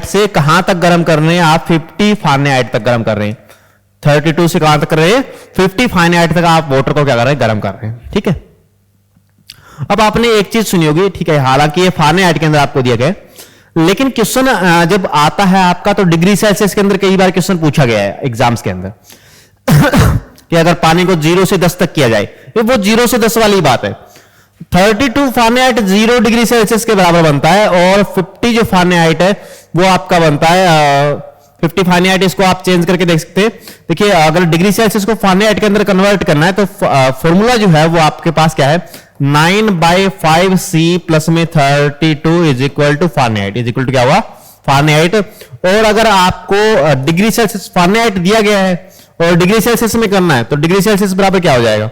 Speaker 1: से कहां तक गर्म कर रहे हैं, आप 50 फारेनहाइट तक गर्म कर रहे हैं। 32 से कहां तक कर रहे हैं, 50 फारेनहाइट तक आप वाटर को क्या कर रहे हैं, गर्म कर रहे हैं। ठीक है, अब आपने एक चीज सुनी होगी, ठीक है, हालांकि ये फारेनहाइट के अंदर आपको दिया गया है, लेकिन क्वेश्चन जब आता है आपका तो डिग्री सेल्सियस के अंदर कई बार क्वेश्चन पूछा गया है एग्जाम्स के अंदर कि अगर पानी को 0 से 10 तक किया जाए, ये वो 0 से 10 वाली बात है। 32 फारेनहाइट 0 डिग्री सेल्सियस के बराबर बनता है, और 50 जो फारेनहाइट है वो आपका बनता है 50 फारेनहाइट। इसको आप चेंज करके देख सकते हैं। देखिए, अगर डिग्री सेल्सियस को फारेनहाइट के अंदर कन्वर्ट करना है तो फॉर्मूला जो है वो आपके पास क्या है, 9/5C प्लस में 32 is equal to Fahrenheit, is equal to क्या हुआ, फारेनहाइट। और अगर आपको डिग्री सेल्सियस फारेनहाइट दिया गया है और डिग्री सेल्सियस में करना है तो डिग्री सेल्सियस बराबर क्या हो जाएगा,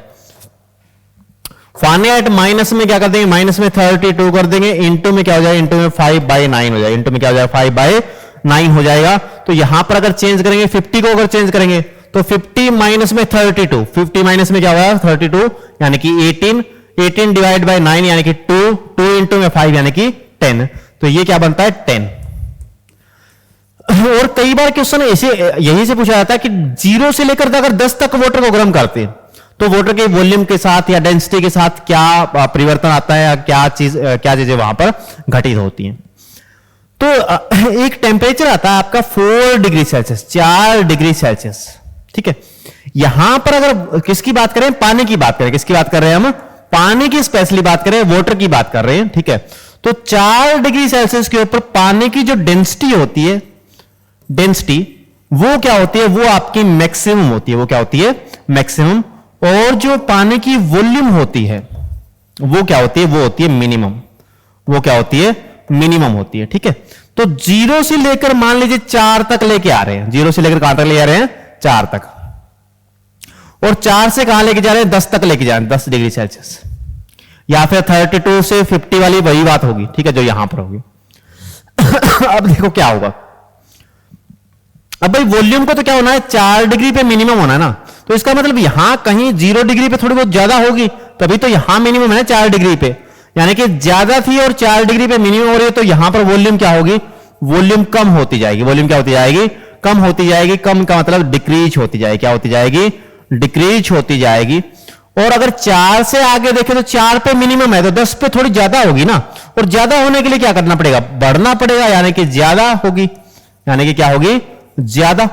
Speaker 1: फारेनहाइट माइनस में क्या कर देंगे, माइनस में 32 कर देंगे, इंटू में क्या हो जाएगा, इंटू में 5/9 हो जाएगा, इंटू में क्या हो जाएगा, 5/9 हो जाएगा। तो यहां पर अगर चेंज करेंगे 50 को, अगर चेंज करेंगे तो 50 माइनस में 32, 50 माइनस में क्या होगा 32, यानी कि 18 डिवाइड बाय 9 यानी कि 2 इंटू में 5 यानी कि 10, तो ये क्या बनता है 10। और कई बार क्वेश्चन ऐसे यही से पूछा जाता है कि 0 से लेकर अगर 10 तक वाटर को गर्म करते हैं तो वाटर के वॉल्यूम के साथ या डेंसिटी के साथ क्या परिवर्तन आता है, क्या चीजें वहां पर घटित होती हैं। तो एक टेम्परेचर आता है आपका 4 डिग्री सेल्सियस, 4 डिग्री सेल्सियस। ठीक है, यहां पर अगर किसकी बात करें, पानी की बात करें, किसकी बात कर रहे हैं हम, पानी की स्पेशली बात करें, वाटर की बात कर रहे हैं। ठीक है, तो 4 डिग्री सेल्सियस के ऊपर पानी की जो डेंसिटी होती है, डेंसिटी वो क्या होती है, वो आपकी मैक्सिमम होती है, वो क्या होती है, मैक्सिमम। और जो पानी की वॉल्यूम होती है वो क्या होती है, वो होती है मिनिमम, वो क्या होती है, मिनिमम होती है। ठीक है, तो 0 से लेकर मान लीजिए 4 तक लेके आ रहे हैं, 0 से लेकर कहां तक ले आ रहे हैं, 4 तक, और 4 से कहां लेके जा रहे हैं, 10 तक लेके जा रहे हैं, 10 डिग्री सेल्सियस, या फिर 32 से 50 वाली वही बात होगी। ठीक है, जो यहां पर होगी। अब देखो क्या होगा, अब भाई वॉल्यूम को तो क्या होना है, 4 डिग्री पे मिनिमम होना है ना, तो इसका मतलब यहां कहीं 0 डिग्री पे थोड़ी बहुत ज्यादा होगी, तभी तो यहां मिनिमम है 4 डिग्री पे, यानी कि ज्यादा थी और 4 डिग्री पे मिनिमम हो रही है, तो यहां पर वॉल्यूम क्या होगी, वॉल्यूम कम होती जाएगी, वॉल्यूम क्या होती जाएगी, कम होती जाएगी। कम का मतलब डिक्रीज होती जाएगी, क्या होती जाएगी, डिक्रीज होती जाएगी। और अगर 4 से आगे देखें तो 4 पे मिनिमम है तो 10 पे थोड़ी ज्यादा होगी ना, और ज्यादा होने के लिए क्या करना पड़ेगा, बढ़ना पड़ेगा, यानी कि ज्यादा होगी, यानी कि क्या होगी, ज्यादा।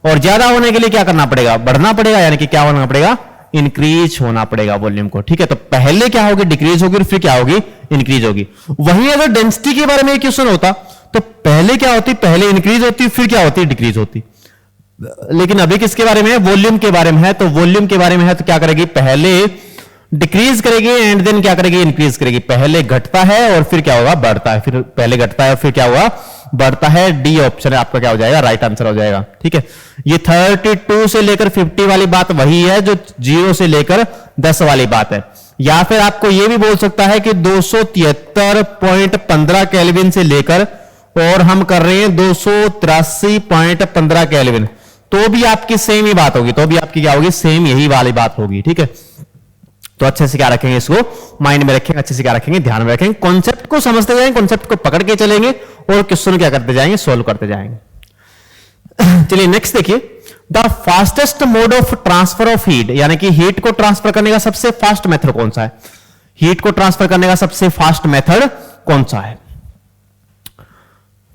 Speaker 1: और ज्यादा होने के लिए क्या करना पड़ेगा, बढ़ना पड़ेगा, यानी कि क्या होना पड़ेगा, इंक्रीज होना पड़ेगा वॉल्यूम को। ठीक है, तो पहले क्या होगी, डिक्रीज होगी, और फिर क्या होगी, इंक्रीज होगी। वहीं अगर डेंसिटी के बारे में क्वेश्चन होता तो पहले क्या होती, पहले इंक्रीज होती, फिर क्या होती, डिक्रीज होती। लेकिन अभी किसके बारे में है, वॉल्यूम के बारे में है। तो वॉल्यूम के बारे में है तो क्या करेगी, पहले डिक्रीज करेगी एंड देन क्या करेगी, इंक्रीज करेगी। पहले घटता है और फिर क्या होगा, बढ़ता है, फिर पहले घटता है और फिर क्या हुआ, बढ़ता है। डी ऑप्शन है आपका क्या हो जाएगा, राइट आंसर हो जाएगा। ठीक है, ये 32 से लेकर 50 वाली बात वही है जो 0 से लेकर 10 वाली बात है। या फिर आपको यह भी बोल सकता है कि 273.15 केल्विन से लेकर और हम कर रहे हैं 283.15 केल्विन, तो भी आपकी सेम ही बात होगी, तो भी आपकी क्या होगी, सेम यही वाली बात होगी। ठीक है, तो अच्छे से क्या रखेंगे, इसको माइंड में रखेंगे, अच्छे से क्या रखेंगे, ध्यान में रखेंगे, कॉन्सेप्ट को समझते जाएंगे, कॉन्सेप्ट को पकड़ के चलेंगे और क्वेश्चन क्या करते जाएंगे, सोल्व करते जाएंगे। चलिए नेक्स्ट देखिए, the fastest mode of transfer of heat, यानी कि हीट को ट्रांसफर करने का सबसे फास्ट मेथड कौन सा है, हीट को ट्रांसफर करने का सबसे फास्ट मेथड कौन सा है,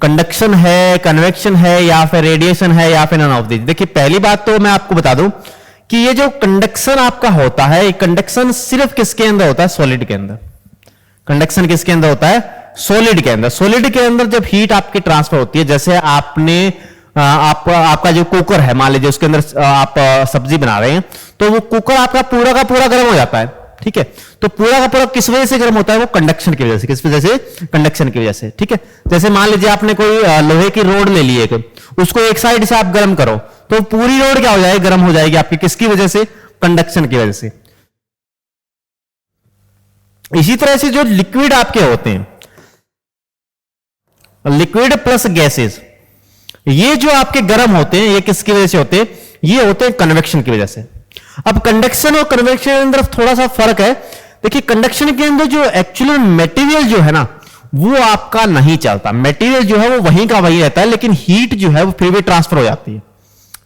Speaker 1: कंडक्शन है, कन्वेक्शन है, या फिर रेडिएशन है, या फिर नन ऑफ दिस। देखिए पहली बात तो मैं आपको बता दूं कि ये जो कंडक्शन आपका होता है, कंडक्शन सिर्फ किसके अंदर होता है, सॉलिड के अंदर। कंडक्शन किसके अंदर होता है, सॉलिड के अंदर। सॉलिड के अंदर जब हीट आपकी ट्रांसफर होती है, जैसे आपने आपका जो कुकर है, मान लीजिए उसके अंदर आप सब्जी बना रहे हैं, तो वो कुकर आपका पूरा का पूरा गर्म हो जाता है। ठीक है, तो पूरा का पूरा किस वजह से गर्म होता है, वो कंडक्शन की वजह से। किस वजह से, कंडक्शन की वजह से। ठीक है, जैसे मान लीजिए आपने कोई लोहे की रोड ले ली है, उसको एक साइड से आप गर्म करो तो पूरी रोड क्या हो जाएगी, गर्म हो जाएगी आपकी, किसकी वजह से, कंडक्शन की वजह से। इसी तरह से जो लिक्विड आपके होते हैं, लिक्विड प्लस गैसेस, ये जो आपके गर्म होते हैं, ये किसकी वजह से होते हैं, ये होते हैं कन्वेक्शन की वजह से। अब कंडक्शन और कन्वेक्शन के अंदर थोड़ा सा फर्क है। देखिए कंडक्शन के अंदर जो एक्चुअल मटेरियल जो है ना, वो आपका नहीं चलता, मटेरियल जो है वो वहीं का वहीं रहता है, लेकिन हीट जो है वो फिर भी ट्रांसफर हो जाती है,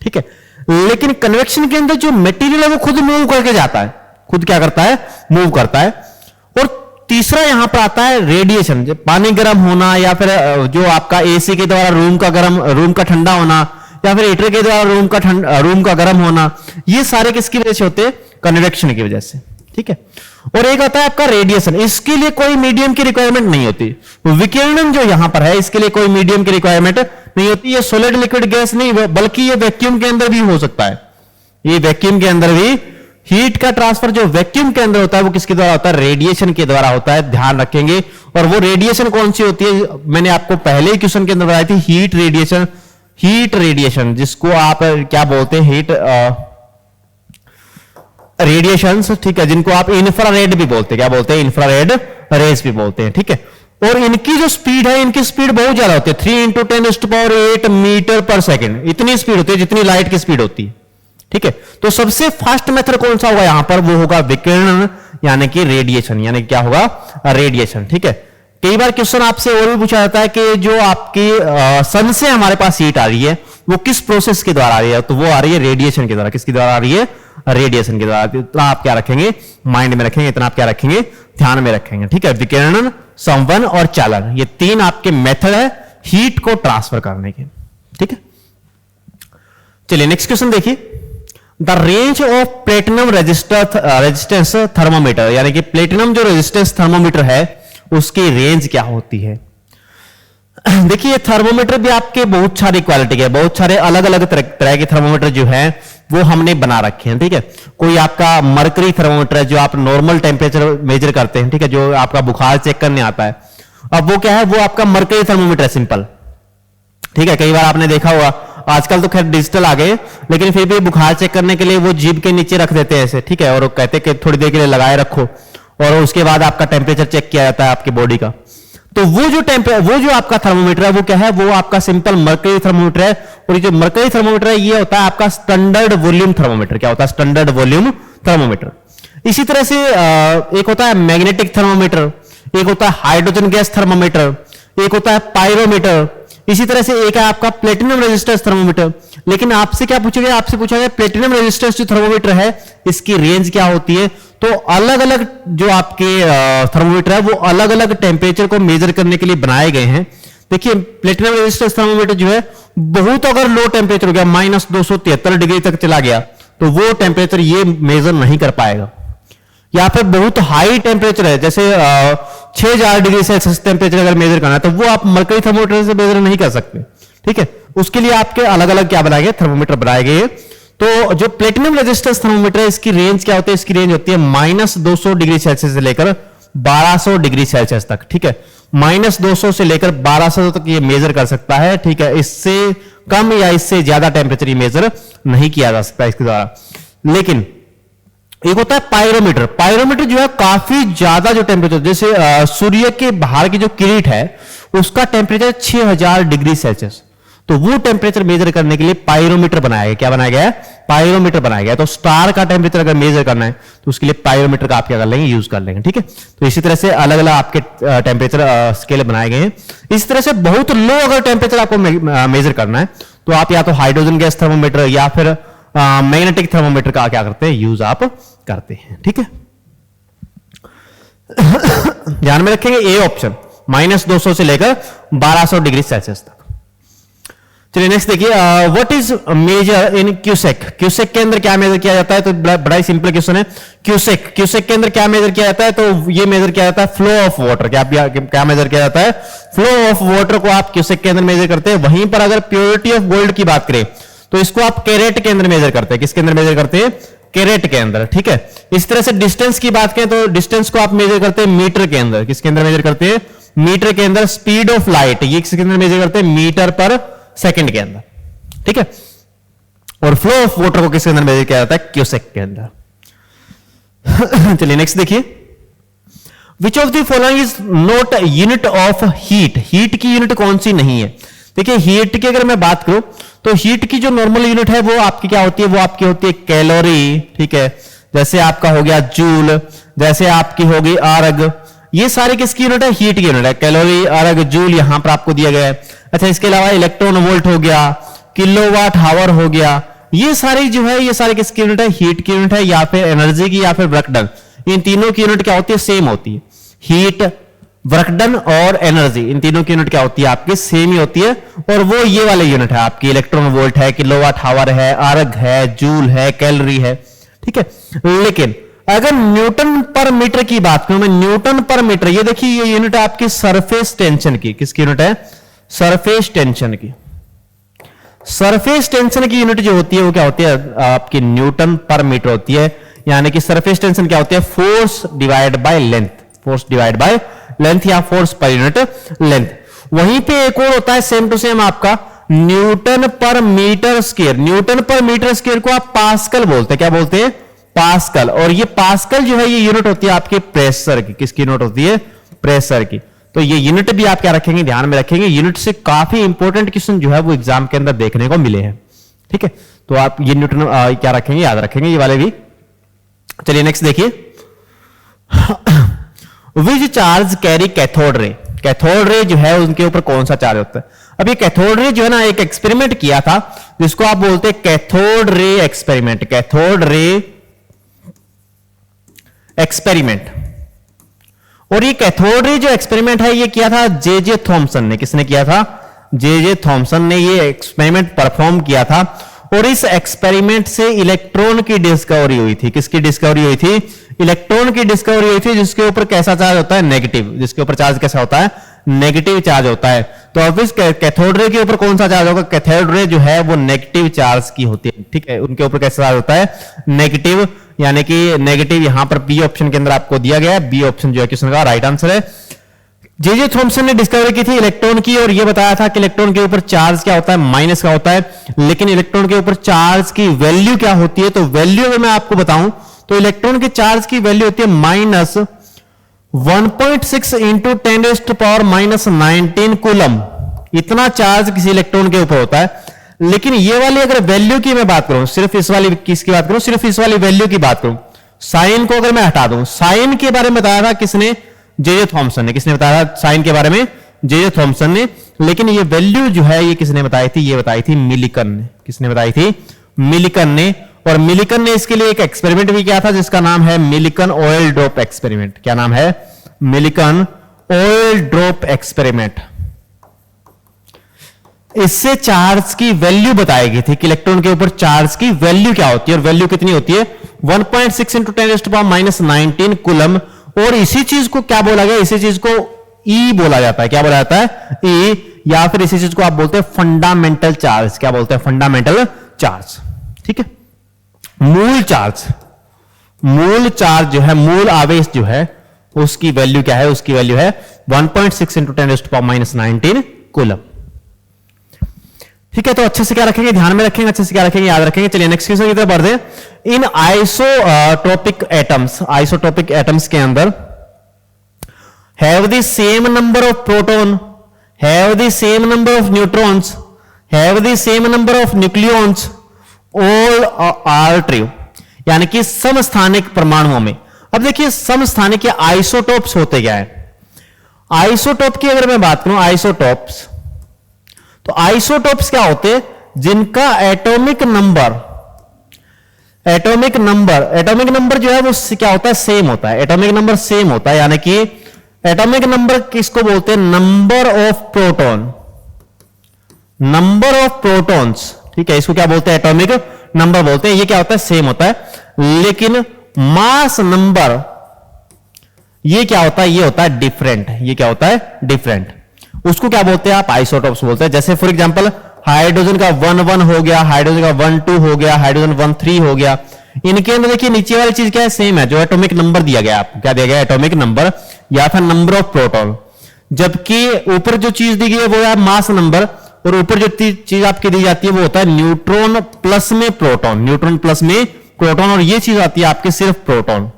Speaker 1: ठीक है। लेकिन कन्वेक्शन के अंदर जो मटेरियल है वो खुद मूव करके जाता है, खुद क्या करता है, मूव करता है। और तीसरा यहां पर आता है रेडिएशन, पानी गर्म होना, या फिर जो आपका एसी के द्वारा रूम का ठंडा होना, या फिर हीटर के द्वारा रूम का गर्म होना, ये सारे किसकी वजह से होते हैं, कन्वेक्शन की वजह से, ठीक है। और एक आता है आपका रेडिएशन, इसके लिए कोई मीडियम की रिक्वायरमेंट नहीं होती। विकिरणन जो यहां पर है, इसके लिए कोई मीडियम की रिक्वायरमेंट नहीं होती। ये सॉलिड लिक्विड गैस नहीं, बल्कि ये वैक्यूम के अंदर भी हो सकता है। ये वैक्यूम के अंदर भी हीट का ट्रांसफर जो वैक्यूम के अंदर होता है वो किसके द्वारा होता है, रेडिएशन के द्वारा होता है, ध्यान रखेंगे। और वो रेडिएशन कौन सी होती है, मैंने आपको पहले ही क्वेश्चन के अंदर बताई थी, हीट रेडिएशन, जिसको आप क्या बोलते हैं, हीट रेडिएशंस, ठीक है, जिनको आप इंफ्रारेड भी बोलते हैं, क्या बोलते हैं, इंफ्रारेड रेज भी बोलते हैं, ठीक है। और इनकी जो स्पीड है, इनकी स्पीड बहुत ज्यादा होती है, 3 × 10⁸ मीटर पर सेकेंड, इतनी स्पीड होती है जितनी लाइट की स्पीड होती है, ठीक है। तो सबसे फास्ट मेथड कौन सा होगा यहां पर, वो होगा विकिरण, यानी कि रेडिएशन, यानी क्या होगा, रेडिएशन, ठीक है। कई बार क्वेश्चन आपसे और भी पूछा जाता है कि जो आपकी सन से हमारे पास हीट आ रही है वो किस प्रोसेस के द्वारा आ रही है, तो वो आ रही है रेडिएशन के द्वारा। किसके द्वारा आ रही है, रेडिएशन के द्वारा। इतना आप क्या रखेंगे, माइंड में रखेंगे, इतना आप क्या रखेंगे, ध्यान में रखेंगे, ठीक है। विकिरण, संवहन और चालन, ये 3 आपके मेथड है हीट को ट्रांसफर करने के, ठीक है। चलिए नेक्स्ट क्वेश्चन देखिए, the range of platinum resistance thermometer, यानी कि प्लेटिनम जो रेजिस्टेंस थर्मोमीटर है उसकी रेंज क्या होती है। देखिए थर्मोमीटर भी आपके बहुत सारी क्वालिटी के, बहुत सारे अलग अलग तरह के थर्मोमीटर जो है वो हमने बना रखे हैं, ठीक है। कोई आपका मरकरी थर्मोमीटर है, जो आप नॉर्मल टेम्परेचर मेजर करते हैं, ठीक है, जो आपका बुखार चेक करने आता है। अब वो क्या है, वो आपका मरकरी थर्मोमीटर है, सिंपल, ठीक है। कई बार आपने देखा होगा, आजकल तो खैर डिजिटल आ गए, लेकिन फिर भी बुखार चेक करने के लिए वो जीभ के नीचे रख देते हैं ऐसे, ठीक है, और कहते हैं कि थोड़ी देर के लिए लगाए रखो, और उसके बाद आपका टेम्परेचर चेक किया जाता है आपकी बॉडी का। तो वो जो आपका थर्मोमीटर है वो क्या है, वो आपका सिंपल मरकरी थर्मोमीटर है। और ये जो मरकरी थर्मोमीटर है ये होता है आपका स्टैंडर्ड वॉल्यूम थर्मोमीटर। क्या होता है, स्टैंडर्ड वॉल्यूम थर्मोमीटर। इसी तरह से एक होता है मैग्नेटिक थर्मोमीटर, एक होता है हाइड्रोजन गैस थर्मोमीटर, एक होता है पायरोमीटर। इसी तरह से एक है आपका प्लेटिनम रेजिस्टेंस थर्मोमीटर। लेकिन आपसे क्या पूछा गया, आपसे पूछा गया प्लेटिनम रेजिस्टेंस जो थर्मोमीटर है इसकी रेंज क्या होती है। तो अलग अलग जो आपके थर्मोमीटर है वो अलग अलग टेम्परेचर को मेजर करने के लिए बनाए गए हैं। देखिए प्लेटिनम रेजिस्टेंस थर्मोमीटर जो है बहुत अगर लो टेम्परेचर हो गया, -273 डिग्री तक चला गया, तो वो टेम्परेचर ये मेजर नहीं कर पाएगा। या फिर बहुत हाई टेम्परेचर है, जैसे 6000 डिग्री सेल्सियस टेम्परेचर अगर मेजर करना है तो वो आप मरकरी थर्मोमीटर से मेजर नहीं कर सकते, ठीक है। उसके लिए आपके अलग अलग क्या बनाए गए, थर्मोमीटर बनाए गए। तो जो प्लेटिनम रेजिस्टेंस थर्मोमीटर है इसकी रेंज क्या होती है, इसकी रेंज होती है -200 डिग्री सेल्सियस से लेकर 1200 डिग्री सेल्सियस तक, ठीक है। -200 से लेकर 1200 तक ये मेजर कर सकता है, ठीक है। इससे कम या इससे ज्यादा टेम्परेचर मेजर नहीं किया जा सकता इसके द्वारा। लेकिन एक होता है पायरोमीटर। पायरोमीटर जो है काफी ज्यादा जो टेम्परेचर, जैसे सूर्य के बाहर की जो किरण है उसका टेम्परेचर 6000 डिग्री सेल्सियस, तो वो टेम्परेचर मेजर करने के लिए पायरोमीटर बनाया गया। क्या बनाया गया है, पायरोमीटर बनाया गया। तो स्टार का टेम्परेचर अगर मेजर करना है तो उसके लिए पायरोमीटर का आप क्या कर लेंगे, यूज कर लेंगे, ठीक है। तो इसी तरह से अलग अलग आपके टेम्परेचर स्केल बनाए गए हैं। इस तरह से बहुत लो अगर टेम्परेचर आपको मेजर करना है तो आप या तो हाइड्रोजन गैस थर्मोमीटर या फिर मैग्नेटिक थर्मोमीटर का क्या करते हैं, यूज आप करते हैं, ठीक है। ध्यान में रखेंगे ए ऑप्शन, -200 से लेकर 1200 डिग्री सेल्सियस तक। चलिए नेक्स्ट देखिए, what is measure in cusec. Cusec के अंदर क्या मेजर किया जाता है, तो बड़ा ही सिंपल क्वेश्चन है। क्यूसेक के अंदर क्या मेजर किया जाता है, तो ये मेजर किया जाता है फ्लो ऑफ वाटर। क्या मेजर किया जाता है, फ्लो ऑफ वाटर को आप क्यूसेक के अंदर मेजर करते हैं। वहीं पर अगर प्योरिटी ऑफ गोल्ड की बात करें तो इसको आप कैरेट के अंदर मेजर करते हैं। किसके अंदर मेजर करते हैं, कैरेट के अंदर, ठीक है। इस तरह से डिस्टेंस की बात करें तो डिस्टेंस को आप मेजर करते हैं मीटर के अंदर। किसके अंदर मेजर करते हैं, मीटर के अंदर। स्पीड ऑफ लाइट ये किसके अंदर मेजर करते हैं, मीटर पर सेकंड के अंदर, ठीक है। और फ्लो ऑफ वाटर को किसके अंदर मेजर किया जाता है? क्यूसेक के अंदर। चलिए नेक्स्ट देखिए, which of the following is not unit of heat. Heat की यूनिट कौन सी नहीं है? देखिए हीट की अगर मैं बात करूं तो हीट की जो नॉर्मल यूनिट है वो आपकी क्या होती है? वो आपकी होती है कैलोरी, ठीक है, जैसे आपका हो गया जूल, जैसे आपकी होगी आरग, ये सारे किसकी यूनिट है? हीट की यूनिट है। कैलोरी, आरग, जूल यहां पर आपको दिया गया है। अच्छा, इसके अलावा इलेक्ट्रॉन वोल्ट हो गया, किलोवाट हावर हो गया, ये सारी जो है ये सारे किसकी यूनिट है? हीट की यूनिट है, या फिर एनर्जी की, या फिर वर्क डन। इन तीनों की यूनिट क्या होती है? सेम होती है। हीट, वर्क डन और एनर्जी, इन तीनों की यूनिट क्या होती है? आपकी सेम ही होती है। और वो ये वाले यूनिट है आपकी, इलेक्ट्रॉन वोल्ट है, किलोवाट हावर है, आरग है, जूल है, कैलोरी है, ठीक है। लेकिन अगर न्यूटन पर मीटर की बात करूं मैं, न्यूटन पर मीटर, ये देखिए ये यूनिट है आपकी सरफेस टेंशन की। किसकी यूनिट है? सरफेस टेंशन की। सरफेस टेंशन की यूनिट जो होती है वो क्या होती है? आपकी न्यूटन पर मीटर होती है। यानी कि सरफेस टेंशन क्या होती है? Force divide by length, force divide by length या फोर्स पर यूनिट लेंथ। वहीं पे एक और होता है सेम टू सेम आपका न्यूटन पर मीटर स्क्वायर। न्यूटन पर मीटर स्क्वायर को आप पास्कल बोलते हैं। क्या बोलते हैं? पास्कल। और ये पास्कल जो है ये यूनिट होती है आपके प्रेशर की। किसकी यूनिट होती है? प्रेशर की। तो ये यूनिट भी आप क्या रखेंगे? ध्यान में रखेंगे। यूनिट से काफी इंपॉर्टेंट क्वेश्चन जो है वो एग्जाम के अंदर देखने को मिले हैं, ठीक है। तो आप ये न्यूटन क्या रखेंगे? याद रखेंगे ये वाले भी। चलिए नेक्स्ट देखिए, which charge carry cathode ray. Cathode ray जो है उनके ऊपर कौन सा चार्ज होता है? अब ये कैथोड रे जो है ना, एक एक्सपेरिमेंट किया था जिसको आप बोलते हैं cathode ray experiment. Cathode ray experiment. और ये कैथोड रे जो एक्सपेरिमेंट है ये किया था जे थॉमसन ने। किसने किया था? जे थॉमसन ने ये एक्सपेरिमेंट परफॉर्म किया था। और इस एक्सपेरिमेंट से इलेक्ट्रॉन की डिस्कवरी हुई थी। किसकी डिस्कवरी हुई थी? इलेक्ट्रॉन की डिस्कवरी हुई थी, जिसके ऊपर कैसा चार्ज होता है? नेगेटिव। जिसके ऊपर चार्ज कैसा होता है? नेगेटिव चार्ज होता है। तो अब इस कैथोड रे के ऊपर कौन सा चार्ज होगा? कैथोड रे जो है वो नेगेटिव चार्ज की होती है, ठीक है। उनके ऊपर कैसा चार्ज होता है? नेगेटिव। यानी कि नेगेटिव यहां पर बी ऑप्शन के अंदर आपको दिया गया है। बी ऑप्शन जो है क्वेश्चन का राइट आंसर है। जे थॉमसन ने डिस्कवरी की थी इलेक्ट्रॉन की, और ये बताया था कि इलेक्ट्रॉन के ऊपर चार्ज क्या होता है? माइनस का होता है। लेकिन इलेक्ट्रॉन के ऊपर चार्ज की वैल्यू क्या होती है? तो वैल्यू अगर मैं आपको बताऊं तो इलेक्ट्रॉन के चार्ज की वैल्यू होती है माइनस 1.6 इंटू 10⁻⁻19 कूलम। इतना चार्ज किसी इलेक्ट्रॉन के ऊपर होता है। लेकिन ये वाली अगर वैल्यू की मैं बात करूं, सिर्फ इस वाली किसकी बात करूं? सिर्फ इस वाली वैल्यू की बात करूं, साइन को अगर मैं हटा दूं, साइन के बारे में बताया था किसने? जे थॉमसन ने। किसने बताया था साइन के बारे में? जे थॉमसन ने। लेकिन ये वैल्यू जो है ये किसने बताई थी? ये बताई थी मिलिकन ने। किसने बताई थी? मिलिकन ने। और मिलिकन ने इसके लिए एक एक्सपेरिमेंट भी किया था जिसका नाम है मिलिकन ऑयल ड्रॉप एक्सपेरिमेंट। क्या नाम है? Millikan oil drop experiment. इससे चार्ज की वैल्यू बताई गई थी कि इलेक्ट्रॉन के ऊपर चार्ज की वैल्यू क्या होती है, और वैल्यू कितनी होती है? 1.6 इंटू 10⁻⁻19 कूलम। और इसी चीज को क्या बोला गया? इसी चीज को ई बोला जाता है। क्या बोला जाता है? ई। या फिर इसी चीज को आप बोलते हैं फंडामेंटल चार्ज। क्या बोलते हैं? फंडामेंटल चार्ज, ठीक है। मूल चार्ज, मूल चार्ज जो है, मूल आवेश जो है उसकी वैल्यू क्या है? उसकी वैल्यू है 1.6 इंटू 10⁻⁻19 कूलम, ठीक है। तो अच्छे से क्या रखेंगे? ध्यान में रखेंगे। अच्छे से क्या रखेंगे? याद रखेंगे। चलिए नेक्स्ट क्वेश्चन की तरफ बढ़ते हैं। In isotopic atoms, isotopic atoms के अंदर have the same number of proton, have the same number of neutrons, have the same number of nucleons, all are true. यानी कि समस्थानिक परमाणुओं में। अब देखिए समस्थानिक या आइसोटॉप्स होते क्या है? आइसोटॉप की अगर मैं बात करूं, आइसोटॉप्स, तो आइसोटॉप्स क्या होते हैं? जिनका एटॉमिक नंबर जो है वो क्या होता है? सेम होता है। एटॉमिक नंबर सेम होता है। यानी कि एटॉमिक नंबर किसको बोलते हैं? Number of proton, number of protons, ठीक है। इसको क्या बोलते हैं? एटॉमिक नंबर बोलते हैं। ये क्या होता है? सेम होता है। लेकिन मास नंबर ये क्या होता है? ये होता है डिफरेंट। ये क्या होता है? डिफरेंट। उसको क्या बोलते हैं आप? आइसोटॉप्स बोलते हैं। जैसे फॉर एग्जांपल हाइड्रोजन का 1,1 हो गया, हाइड्रोजन का 1,2 हो गया, हाइड्रोजन 1,3 हो गया। इनके अंदर देखिए नीचे वाली चीज क्या है? सेम है। जो एटॉमिक नंबर दिया गया आपको, क्या दिया गया? एटॉमिक नंबर या फिर नंबर ऑफ प्रोटॉन। जबकि ऊपर जो चीज दी गई है वो है मास नंबर। और ऊपर जो चीज आपकी दी जाती है वो होता है न्यूट्रॉन प्लस में प्रोटॉन, न्यूट्रॉन प्लस में प्रोटॉन, और ये चीज आती है आपके सिर्फ प्रोटॉन।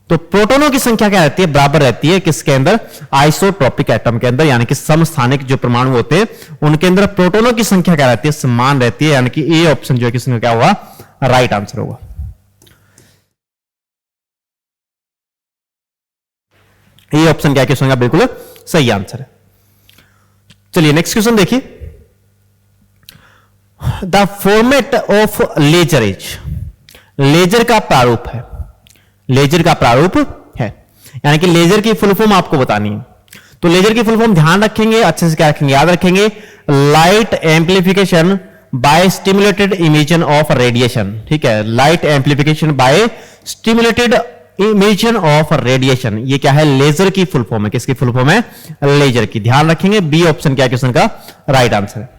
Speaker 1: तो प्रोटॉनों की संख्या क्या रहती है, बराबर रहती है किसके अंदर, आइसोट्रोपिक एटम के अंदर, यानी कि समस्थानिक जो परमाणु होते हैं उनके अंदर प्रोटॉनों की संख्या क्या रहती है, समान रहती है, यानी कि ए ऑप्शन जो है किसमें क्या होगा, राइट आंसर होगा। ये ऑप्शन क्या क्वेश्चन का बिल्कुल सही आंसर है। चलिए नेक्स्ट क्वेश्चन देखिए, the format of laser is, laser का प्रारूप है, लेजर का प्रारूप है, यानी कि लेजर की फुल फॉर्म आपको बतानी है। तो लेजर की फुल फॉर्म ध्यान रखेंगे, अच्छे से क्या रखेंगे, याद रखेंगे, light amplification by stimulated emission of radiation. ठीक है, light amplification by stimulated emission of radiation, ये क्या है, लेजर की फुल फॉर्म है। किसकी फुल फॉर्म है, लेजर की। ध्यान रखेंगे बी ऑप्शन क्या क्वेश्चन का राइट आंसर है।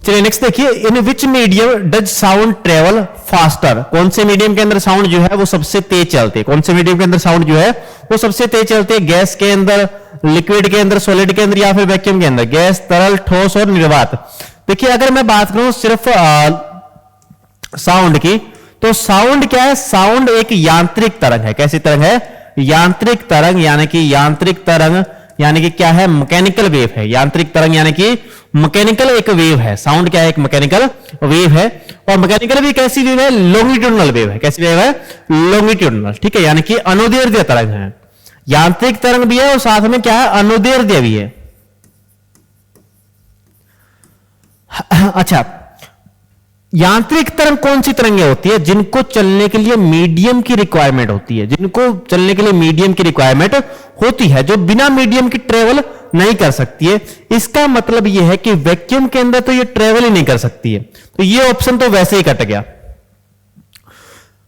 Speaker 1: चलिए नेक्स्ट देखिए, in which medium does sound travel faster, कौन से मीडियम के अंदर साउंड जो है वो सबसे तेज चलती है, कौन से मीडियम के अंदर साउंड जो है वो सबसे तेज चलती है, गैस के अंदर, लिक्विड के अंदर, सॉलिड के अंदर, या फिर वैक्यूम के अंदर, गैस, तरल, ठोस और निर्वात। देखिए अगर मैं बात करूं सिर्फ साउंड की, तो साउंड क्या है, साउंड एक यांत्रिक तरंग है। कैसी तरंग है, यांत्रिक तरंग, यानी कि यांत्रिक तरंग यानी कि क्या है, मैकेनिकल वेव है। यांत्रिक तरंग यानी कि मैकेनिकल एक वेव है। साउंड क्या है, एक मैकेनिकल वेव है, और मैकेनिकल भी कैसी वेव है, लॉन्गिट्यूडनल वेव है। कैसी वेव है, लॉन्गिट्यूडनल। ठीक है, यानी कि अनुदैर्ध्य तरंग है, यांत्रिक तरंग भी है और साथ में क्या है, अनुदैर्ध्य भी है। अच्छा, यांत्रिक तरंग कौन सी तरंगें होती है, जिनको चलने के लिए मीडियम की रिक्वायरमेंट होती है, जिनको चलने के लिए मीडियम की रिक्वायरमेंट होती है, जो बिना मीडियम की ट्रेवल नहीं कर सकती है। इसका मतलब यह है कि वैक्यूम के अंदर तो ये ट्रेवल ही नहीं कर सकती है, तो ये ऑप्शन तो वैसे ही कट गया।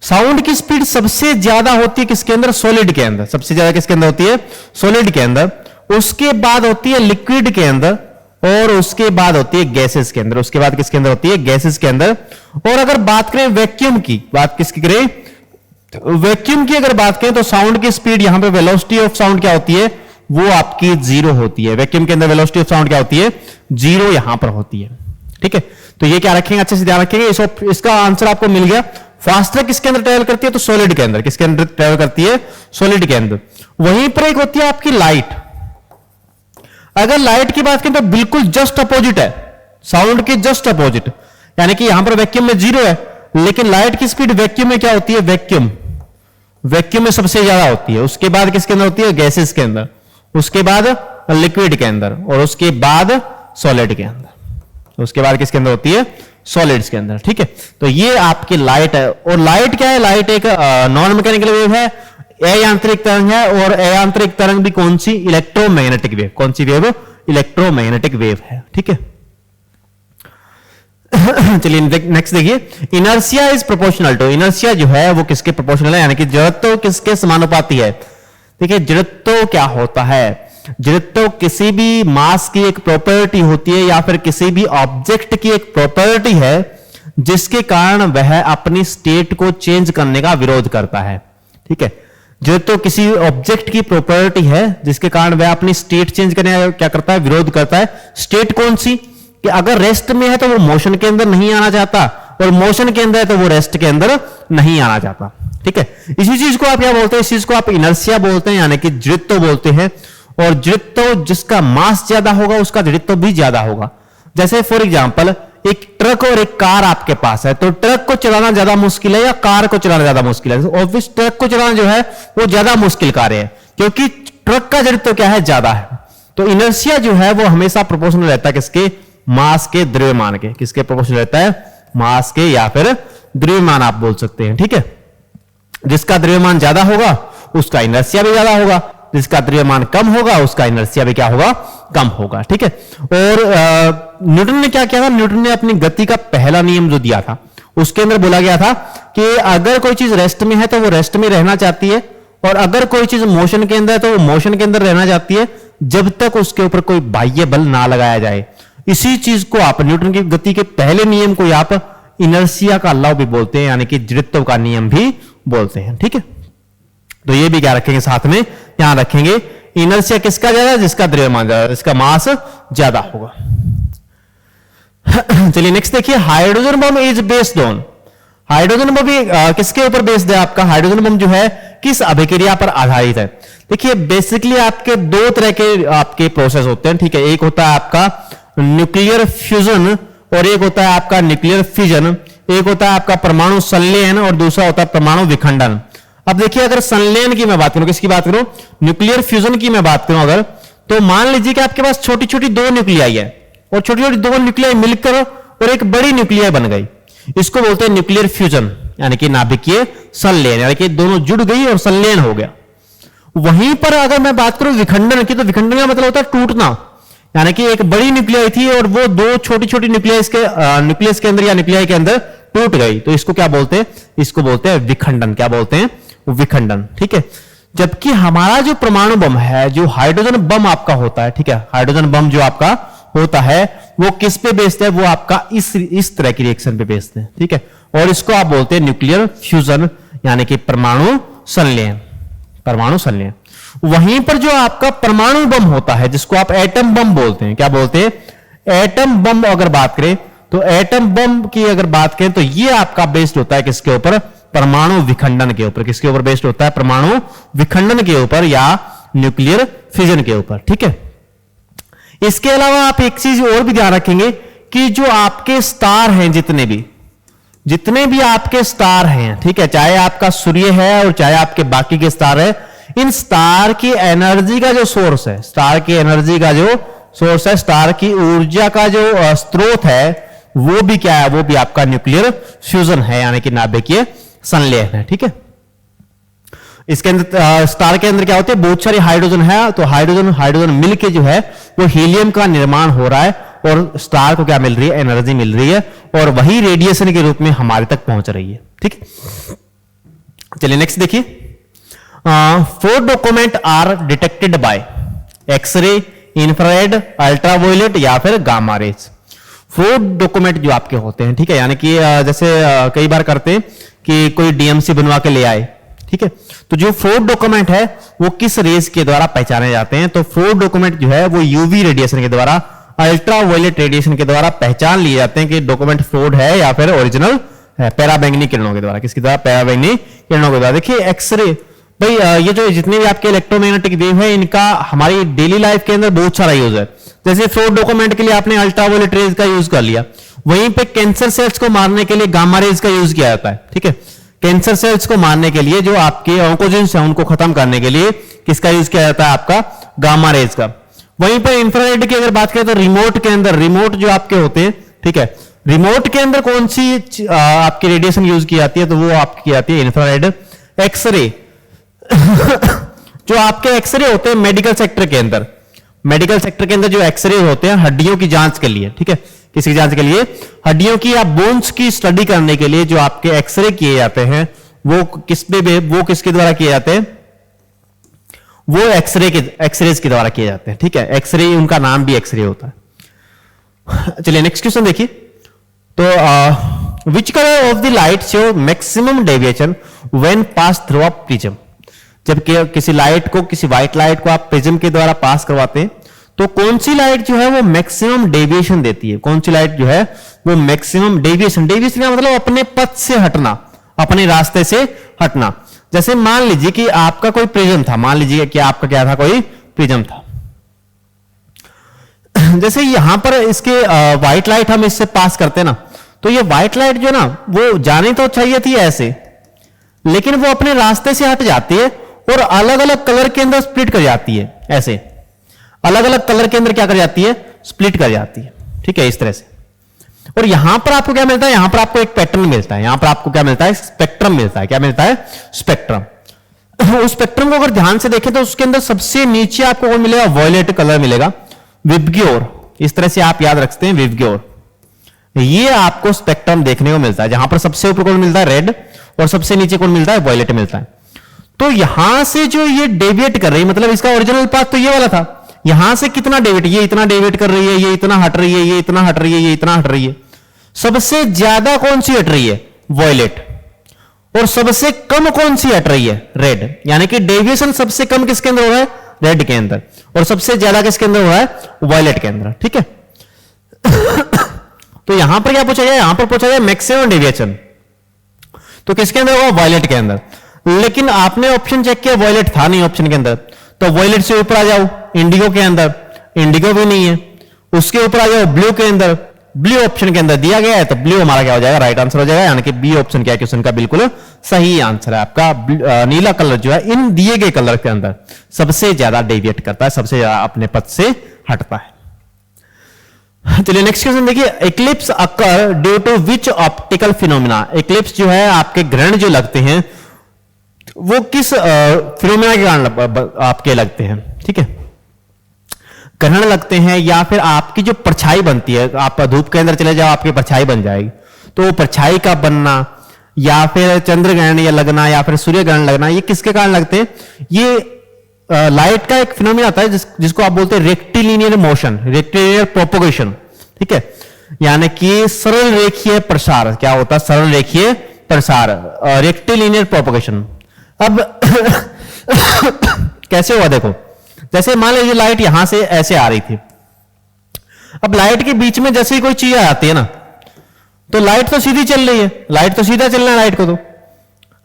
Speaker 1: साउंड की स्पीड सबसे ज्यादा होती है किसके अंदर, सॉलिड के अंदर। सबसे ज्यादा किसके अंदर होती है, सॉलिड के अंदर। उसके बाद होती है लिक्विड के अंदर, और उसके बाद होती है गैसेस के अंदर। उसके बाद किसके अंदर होती है, गैसेस के अंदर। और अगर बात करें वैक्यूम की, बात किसकी करें, वैक्यूम की अगर बात करें तो साउंड की स्पीड, यहां पे वेलोसिटी ऑफ साउंड क्या होती है, वो आपकी 0 होती है। वैक्यूम के अंदर वेलोसिटी ऑफ साउंड क्या होती है, 0 यहां पर होती है। ठीक है, तो ये क्या रखेंगे, अच्छे से ध्यान रखेंगे। इसका आंसर आपको मिल गया। फास्टर किसके अंदर ट्रेवल करती है, तो सॉलिड के अंदर। किसके अंदर ट्रेवल करती है, सॉलिड के अंदर। वहीं पर एक होती है आपकी लाइट। अगर लाइट की बात करें तो बिल्कुल जस्ट अपोजिट है, साउंड के जस्ट अपोजिट, यानी कि यहां पर वैक्यूम में 0 है, लेकिन लाइट की स्पीड वैक्यूम में क्या होती है, वैक्यूम में सबसे ज्यादा होती है। उसके बाद किसके अंदर होती है, गैसेस के अंदर। उसके बाद लिक्विड के अंदर, और उसके बाद सॉलिड के अंदर। उसके बाद किसके अंदर होती है, सॉलिड्स के अंदर। ठीक है, तो ये आपकी लाइट है। और लाइट क्या है, लाइट एक नॉन मैकेनिकल वेव है, अयांत्रिक तरंग है। और अयांत्रिक तरंग भी कौन सी, इलेक्ट्रोमैग्नेटिक वेव। कौन सी वेव, इलेक्ट्रोमैग्नेटिक वेव है। ठीक है, चलिए नेक्स्ट देखिए, inertia is proportional to, inertia जो है वो किसके प्रोपोर्शनल है, यानी कि जड़त्व किसके समानुपाती है। देखिए जड़त्व क्या होता है, जड़त्व किसी भी मास की एक प्रॉपर्टी होती है, या फिर किसी भी ऑब्जेक्ट की एक प्रॉपर्टी है, जिसके कारण वह अपनी स्टेट को चेंज करने का विरोध करता है। ठीक है, जड़त्व किसी ऑब्जेक्ट की प्रॉपर्टी है जिसके कारण वह अपनी स्टेट चेंज करने का क्या करता है, विरोध करता है। स्टेट कौन सी, कि अगर रेस्ट में है तो वो मोशन के अंदर नहीं आना चाहता, और मोशन के अंदर है तो वो रेस्ट के अंदर नहीं आना चाहता। ठीक है, इसी चीज को आप क्या बोलते हैं, इस चीज को आप इनर्शिया बोलते हैं, यानी कि जड़त्व बोलते हैं। और जड़त्व जिसका मास ज्यादा होगा उसका जड़त्व भी ज्यादा होगा। जैसे फॉर एग्जांपल एक ट्रक और एक कार आपके पास है, तो ट्रक को चलाना ज्यादा मुश्किल है या कार को चलाना ज्यादा मुश्किल है, ऑब्वियस ट्रक को चलाना जो है वो ज्यादा मुश्किल कार्य है, क्योंकि ट्रक का जड़त्व क्या है, ज्यादा है। तो इनर्शिया जो है वो हमेशा प्रोपोर्शनल रहता है किसके, मास के, द्रव्यमान के। किसके प्रोपोर्शनल रहता है, मास के, या फिर द्रव्यमान आप बोल सकते हैं। ठीक है, जिसका द्रव्यमान ज्यादा होगा उसका इनर्शिया भी ज्यादा होगा, जिसका द्रव्यमान कम होगा उसका इनर्शिया भी क्या होगा, कम होगा। ठीक है, और न्यूटन ने क्या किया था, न्यूटन ने अपनी गति का पहला नियम जो दिया था उसके अंदर बोला गया था कि अगर कोई चीज रेस्ट में है तो वो रेस्ट में रहना चाहती है, और अगर कोई चीज मोशन के अंदर है तो वो मोशन के अंदर रहना चाहती है, जब तक उसके ऊपर कोई बाह्य बल ना लगाया जाए। इसी चीज को आप, न्यूटन की गति के पहले नियम को आप इनर्शिया का लॉ भी बोलते हैं, यानी कि जड़त्व का नियम भी बोलते हैं। ठीक है, तो ये भी क्या रखेंगे साथ में, यहां रखेंगे इनर्शिया किसका ज्यादा, जिसका द्रव्यमान ज्यादा, जिसका मास ज्यादा होगा। चलिए नेक्स्ट देखिए, hydrogen bomb is based on, hydrogen bomb भी किसके ऊपर बेस्ड है आपका, हाइड्रोजन बम जो है किस अभिक्रिया पर आधारित है। देखिए बेसिकली आपके दो तरह के आपके प्रोसेस होते हैं, ठीक है, एक होता है आपका न्यूक्लियर फ्यूजन और एक होता है आपका न्यूक्लियर फिजन, एक होता है आपका परमाणु संलयन और दूसरा होता है परमाणु विखंडन। अब देखिए अगर संलयन की मैं बात करूं, किसकी बात करूं, न्यूक्लियर फ्यूजन की मैं बात करूं अगर, तो मान लीजिए कि आपके पास छोटी छोटी दो न्यूक्लियाई है और छोटी छोटी दो न्यूक्लियाई मिलकर और एक बड़ी न्यूक्लियाई बन गई, इसको बोलते हैं न्यूक्लियर फ्यूजन, यानी कि नाभिकीय संलयन, यानी कि दोनों जुड़ गई और संलयन हो गया। वहीं पर अगर मैं बात करूं विखंडन की, तो विखंडन का मतलब होता है टूटना, यानी कि एक बड़ी न्यूक्लियाई थी और वो दो छोटी छोटी न्यूक्लियस के अंदर या न्यूक्लियाई के अंदर टूट गई, तो इसको क्या बोलते हैं, इसको बोलते हैं विखंडन। क्या बोलते हैं, विखंडन, ठीक है। जबकि हमारा जो परमाणु बम है, जो हाइड्रोजन बम आपका होता है, ठीक है, हाइड्रोजन बम जो आपका होता है वो किस पे बेस्ड है, वो आपका इस तरह की रिएक्शन पे बेस्ड है, ठीक है, और इसको आप बोलते हैं न्यूक्लियर फ्यूजन, यानी कि परमाणु संलयन, परमाणु संलयन। वहीं पर जो आपका परमाणु बम होता है, जिसको आप एटम बम बोलते हैं, क्या बोलते हैं, एटम बम अगर बात करें तो एटम बम की अगर बात करें तो ये आपका बेस्ड होता है किसके ऊपर, परमाणु विखंडन के ऊपर। किसके ऊपर बेस्ड होता है, परमाणु विखंडन के ऊपर या न्यूक्लियर फिजन के ऊपर, ठीक है। इसके अलावा आप एक चीज और भी ध्यान रखेंगे कि जो आपके स्टार हैं, जितने भी आपके स्टार हैं, ठीक है, चाहे आपका सूर्य है और चाहे आपके बाकी के स्टार है, इन स्टार की एनर्जी का जो सोर्स है, स्टार की एनर्जी का जो सोर्स है, स्टार की ऊर्जा का जो स्रोत है, वो भी क्या है, वो भी आपका न्यूक्लियर फ्यूजन है, यानी कि नाभिकीय संलयन है, ठीक है। इसके अंदर स्टार के अंदर क्या होते हैं, बहुत सारे हाइड्रोजन है, तो हाइड्रोजन मिलके जो है वो हीलियम का निर्माण हो रहा है और स्टार को क्या मिल रही है, एनर्जी मिल रही है, और वही रेडिएशन के रूप में हमारे तक पहुंच रही है, ठीक है। चलिए नेक्स्ट देखिए, 4 document are detected by X-ray, infrared, ultraviolet या फिर गामा रेज। 4 डॉक्यूमेंट जो आपके होते हैं, ठीक है, यानी कि जैसे कई बार करते हैं कि कोई डीएमसी बनवा के ले आए, ठीक है, तो जो 4 डॉक्यूमेंट है वो किस रेज के द्वारा पहचाने जाते हैं, तो 4 डॉक्यूमेंट जो है वो यूवी रेडिएशन के द्वारा, अल्ट्रावायलेट रेडिएशन के द्वारा पहचान लिए जाते हैं कि डॉक्यूमेंट फ्रॉड है या फिर ओरिजिनल है, पैराबैंगनी किरणों के द्वारा। किसके द्वारा, पैराबैंगनी किरणों के द्वारा। देखिए एक्सरे, भाई ये जो जितने भी आपके इलेक्ट्रोमैग्नेटिक वेव है, इनका हमारी डेली लाइफ के अंदर बहुत सारा यूज है। जैसे फ्रॉड डॉक्यूमेंट के लिए आपने अल्ट्रावायलेट रेज का यूज कर लिया, वहीं पे कैंसर सेल्स को मारने के लिए गामा रेज का यूज किया जाता है, ठीक है। कैंसर सेल्स को मारने के लिए, जो आपके ऑन्कोजेंस हैं उनको खत्म करने के लिए किसका यूज किया जाता है, आपका गामा रेज का। वहीं पर इंफ्रारेड की अगर बात करें तो रिमोट के अंदर, रिमोट जो आपके होते हैं, ठीक है, रिमोट के अंदर कौन सी आपकी रेडिएशन यूज की जाती है, तो वो आपकी की जाती है इंफ्रारेड। एक्सरे जो आपके एक्सरे होते हैं मेडिकल सेक्टर के अंदर, मेडिकल सेक्टर के अंदर जो एक्सरे होते हैं हड्डियों की जांच के लिए, ठीक है, किसी जांच के लिए, हड्डियों की या बोन्स की स्टडी करने के लिए जो आपके एक्सरे किए जाते हैं, वो किसके द्वारा किए जाते हैं, वो एक्सरेज के द्वारा किए जाते हैं, ठीक है। एक्सरे, उनका नाम भी एक्सरे होता है। चलिए नेक्स्ट क्वेश्चन देखिए, तो which colour of the light show maximum deviation when pass through a prism. जब किसी लाइट को, किसी व्हाइट लाइट को आप प्रिज्म के द्वारा पास करवाते हैं, तो कौन सी लाइट जो है वो मैक्सिमम डेविएशन देती है, कौन सी लाइट जो है वो मैक्सिमम डेविएशन का मतलब अपने पथ से हटना, अपने रास्ते से हटना। जैसे मान लीजिए कि आपका कोई प्रिज्म था, मान लीजिए कि आपका क्या था, कोई प्रिज्म था, जैसे यहां पर इसके व्हाइट लाइट हम इससे पास करते हैं ना, तो ये व्हाइट लाइट जो ना वो जानी तो चाहिए थी ऐसे, लेकिन वो अपने रास्ते से हट जाती है और अलग अलग कलर के अंदर स्प्लिट कर जाती है, ऐसे अलग अलग कलर के अंदर क्या कर जाती है, स्प्लिट कर जाती है, ठीक है, इस तरह से। और यहां पर आपको क्या मिलता है, यहां पर आपको एक पैटर्न मिलता है, यहां पर आपको क्या मिलता है, स्पेक्ट्रम मिलता है। क्या मिलता है, स्पेक्ट्रम। उस स्पेक्ट्रम को अगर ध्यान से देखें तो उसके अंदर सबसे नीचे आपको कौन मिलेगा, वॉयलेट कलर मिलेगा, विबग्योर, इस तरह से आप याद रखते हैं, विबग्योर। ये आपको स्पेक्ट्रम देखने को मिलता है, जहां पर सबसे ऊपर कौन मिलता है, रेड, और सबसे नीचे कौन मिलता है, वॉयलेट मिलता है। तो यहां से जो ये डेविएट कर रही है, मतलब इसका ओरिजिनल पाथ तो ये वाला था, यहां से कितना डेविएट, ये इतना डेविएट कर रही है, ये इतना हट रही है, ये इतना हट रही है, ये इतना हट रही है। सबसे ज्यादा कौन सी हट रही है, वॉयलेट, और सबसे कम कौन सी हट रही है, रेड। यानी कि डेविएशन सबसे कम किसके अंदर हो रहा है, रेड के अंदर, और सबसे ज्यादा किसके अंदर हो रहा है, वॉयलेट के अंदर, ठीक है। तो यहां पर क्या पूछा जाए, यहां पर पूछा जाए मैक्सिमम डेविएशन, तो किसके अंदर होगा, वॉयलेट के अंदर। लेकिन आपने ऑप्शन चेक किया, वॉयलेट था नहीं ऑप्शन के अंदर, तो वॉयलेट से ऊपर आ जाओ इंडिगो के अंदर, इंडिगो भी नहीं है। उसके ऊपर आ जाओ ब्लू के अंदर, ब्लू ऑप्शन के अंदर दिया गया है, तो ब्लू हमारा क्या हो जाएगा, राइट आंसर हो जाएगा। यानी कि बी ऑप्शन क्या क्वेश्चन का बिल्कुल सही आंसर है आपका। नीला कलर जो है इन दिए गए कलर के अंदर सबसे ज्यादा डेविएट करता है, सबसे ज्यादा अपने पथ से हटता है। चलिए नेक्स्ट क्वेश्चन देखिए, eclipse occur due to which optical phenomena. Eclipse जो है आपके ग्रहण जो लगते हैं वो किस फिनोमिना के कारण आपके लगते हैं, ठीक है, ग्रहण लगते हैं या फिर आपकी जो परछाई बनती है, आप धूप के अंदर चले जाओ आपकी परछाई बन जाएगी, तो परछाई का बनना या फिर चंद्र ग्रहण या लगना या फिर सूर्य ग्रहण लगना, ये किसके कारण लगते हैं, ये लाइट का एक फिनोमिना आता है जिसको आप बोलते हैं रेक्टिलिनियर मोशन, रेक्टिलिनियर प्रोपोगेशन, ठीक है, यानी कि सरल रेखीय प्रसार। क्या होता है, सरल रेखीय प्रसार, रेक्टिलिनियर प्रोपोगेशन। अब कैसे हुआ देखो, जैसे मान लीजिए लाइट यहां से ऐसे आ रही थी, अब लाइट के बीच में जैसे ही कोई चीज आ जाती है ना, तो लाइट तो सीधी चल रही है, लाइट तो सीधा चलना है लाइट को, तो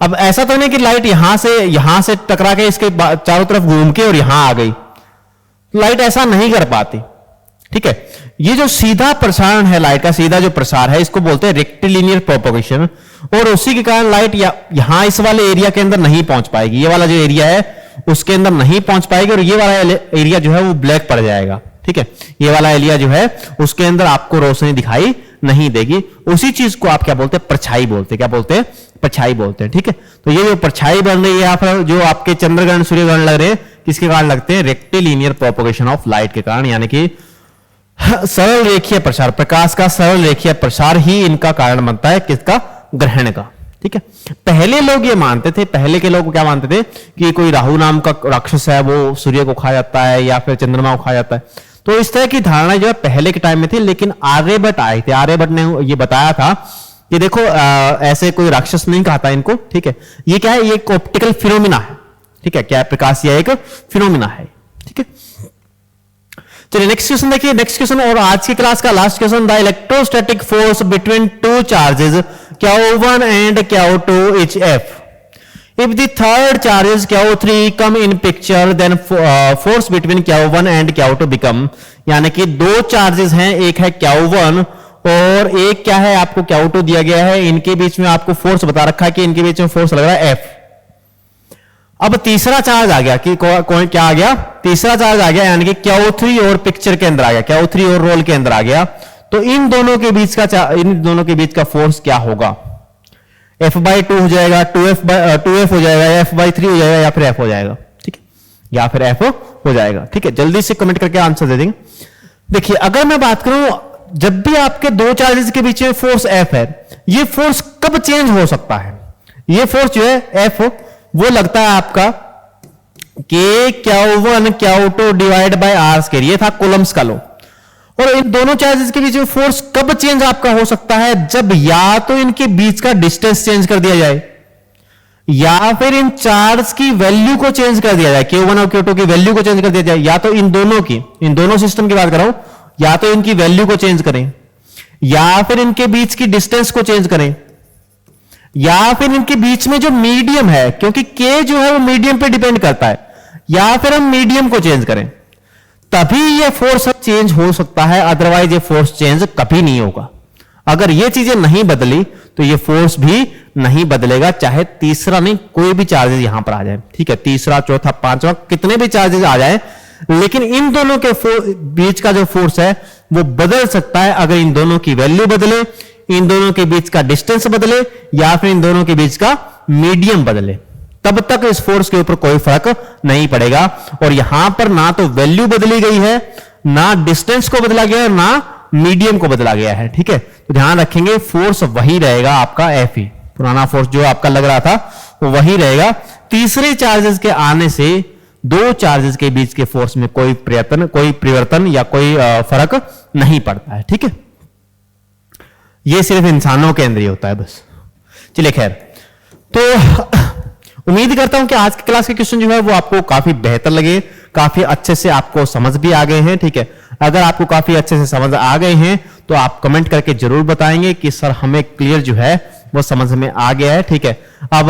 Speaker 1: अब ऐसा तो नहीं कि लाइट यहां से टकरा के इसके चारों तरफ घूम के और यहां आ गई, लाइट ऐसा नहीं कर पाती, ठीक है। ये जो सीधा प्रसारण है लाइट का, सीधा जो प्रसार है, इसको बोलते हैं रेक्टिलिनियर प्रोपोगेशन, और उसी के कारण लाइट यहां इस वाले एरिया के अंदर नहीं पहुंच पाएगी, ये वाला जो एरिया है उसके अंदर नहीं पहुंच पाएगी, और ये वाला एरिया जो है वो ब्लैक पड़ जाएगा, ठीक है, ये वाला एरिया जो है उसके अंदर आपको रोशनी दिखाई नहीं देगी। उसी चीज को आप क्या बोलते हैं, परछाई बोलते हैं, क्या बोलते हैं, परछाई बोलते हैं, ठीक है। तो ये जो परछाई बन रही है या फिर जो आपके चंद्रग्रहण सूर्यग्रहण लग रहे हैं, किसके कारण लगते हैं, रेक्टिलिनियर प्रोपोगेशन ऑफ लाइट के कारण, यानी कि सरल रेखीय प्रसार, प्रकाश का सरल रेखीय प्रसार ही इनका कारण बनता है, किसका, ग्रहण का, ठीक है। पहले लोग ये मानते थे, पहले के लोग क्या मानते थे कि कोई राहु नाम का राक्षस है वो सूर्य को खा जाता है या फिर चंद्रमा को खा जाता है, तो इस तरह की धारणा जो है पहले के टाइम में थी। लेकिन आर्यभट्ट आए थे, आर्यभट्ट ने ये बताया था कि देखो ऐसे कोई राक्षस नहीं खाता इनको, ठीक है, ये क्या है, ये एक ऑप्टिकल फिनोमिना है, ठीक है, क्या प्रकाश या एक फिनोमिना है, ठीक है। चलिए नेक्स्ट क्वेश्चन देखिए, नेक्स्ट क्वेश्चन और आज की क्लास का last question, the electrostatic force between two charges Q1 and Q2 each F. If the third charge is Q3 come in picture, then force between Q1 and Q2 become, यानी कि दो charges हैं, एक है Q1 और एक क्या है आपको Q2 दिया गया है, इनके बीच में आपको फोर्स बता रखा है कि इनके बीच में फोर्स लग रहा है F। अब तीसरा चार्ज आ गया कि कौन क्या आ गया, तीसरा चार्ज आ गया, यानी कि Q3 और पिक्चर के अंदर आ गया, Q3 और रोल के अंदर आ गया, तो इन दोनों के बीच का फोर्स क्या होगा, F/2 हो जाएगा, 2F हो जाएगा, F/3 हो जाएगा, या फिर F हो जाएगा, ठीक है, या फिर F हो जाएगा, ठीक है। जल्दी से कमेंट करके आंसर दे देंगे। देखिए अगर मैं बात करूं, जब भी आपके दो चार्जेस के बीच में फोर्स F है, ये फोर्स कब चेंज हो सकता है, ये फोर्स जो है F वो लगता है आपका कि Q1 Q2 divide by R square, ये था कूलम्स का लॉ। और इन दोनों चार्जेस के बीच में फोर्स कब चेंज आपका हो सकता है, जब या तो इनके बीच का डिस्टेंस चेंज कर दिया जाए या फिर इन चार्ज की वैल्यू को चेंज कर दिया जाए, Q1 और Q2 की वैल्यू को चेंज कर दिया जाए, या तो इन दोनों सिस्टम की बात कर रहा हूं, या तो इनकी वैल्यू को चेंज करें, या फिर इनके बीच की डिस्टेंस को चेंज करें, या फिर इनके बीच में जो मीडियम है, क्योंकि K जो है वो मीडियम पे डिपेंड करता है, या फिर हम मीडियम को चेंज करें, तभी ये फोर्स चेंज हो सकता है, अदरवाइज ये फोर्स चेंज कभी नहीं होगा। अगर ये चीजें नहीं बदली तो ये फोर्स भी नहीं बदलेगा, चाहे तीसरा नहीं कोई भी चार्जेस यहां पर आ जाए, ठीक है, तीसरा चौथा पांचवा कितने भी चार्जेस आ जाए, लेकिन इन दोनों के बीच का जो फोर्स है वो बदल सकता है अगर इन दोनों की वैल्यू बदले, इन दोनों के बीच का डिस्टेंस बदले, या फिर इन दोनों के बीच का मीडियम बदले, तब तक इस फोर्स के ऊपर कोई फर्क नहीं पड़ेगा। और यहां पर ना तो वैल्यू बदली गई है, ना डिस्टेंस को बदला गया है, ना मीडियम को बदला गया है, ठीक है। तो ध्यान रखेंगे फोर्स वही रहेगा आपका F ही, पुराना फोर्स जो आपका लग रहा था वो वही रहेगा। तीसरे चार्जेस के आने से दो चार्जेस के बीच के फोर्स में कोई परिवर्तन या कोई फर्क नहीं पड़ता है, ठीक है। ये सिर्फ इंसानों के अंदर ही होता है बस। चलिए खैर, तो उम्मीद करता हूं कि आज की क्लास के क्वेश्चन जो है वो आपको काफी बेहतर लगे, काफी अच्छे से आपको समझ भी आ गए हैं, ठीक है। अगर आपको काफी अच्छे से समझ आ गए हैं तो आप कमेंट करके जरूर बताएंगे कि सर हमें क्लियर जो है वो समझ में आ गया है। ठीक है, अब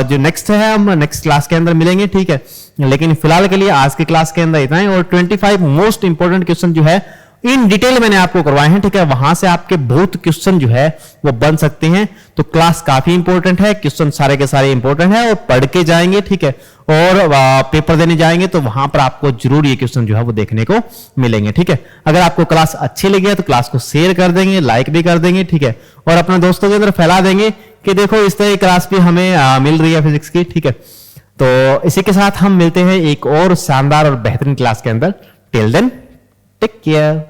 Speaker 1: जो नेक्स्ट है हम नेक्स्ट क्लास के अंदर मिलेंगे। ठीक है, लेकिन फिलहाल के लिए आज की क्लास के अंदर इतना ही, और 25 मोस्ट इंपोर्टेंट क्वेश्चन जो है इन डिटेल मैंने आपको करवाए हैं। ठीक है, वहां से आपके बहुत क्वेश्चन जो है वो बन सकते हैं। तो क्लास काफी इंपॉर्टेंट है, क्वेश्चन सारे के सारे इंपॉर्टेंट है और पढ़ के जाएंगे। ठीक है, और पेपर देने जाएंगे तो वहां पर आपको जरूर ये क्वेश्चन जो है वो देखने को मिलेंगे। ठीक है, अगर आपको क्लास अच्छी लगी है तो क्लास को शेयर कर देंगे, लाइक भी कर देंगे। ठीक है, और अपने दोस्तों के अंदर फैला देंगे कि देखो इस तरह की क्लास भी हमें मिल रही है फिजिक्स की। ठीक है, तो इसी के साथ हम मिलते हैं एक और शानदार और बेहतरीन क्लास के अंदर। Till then take care.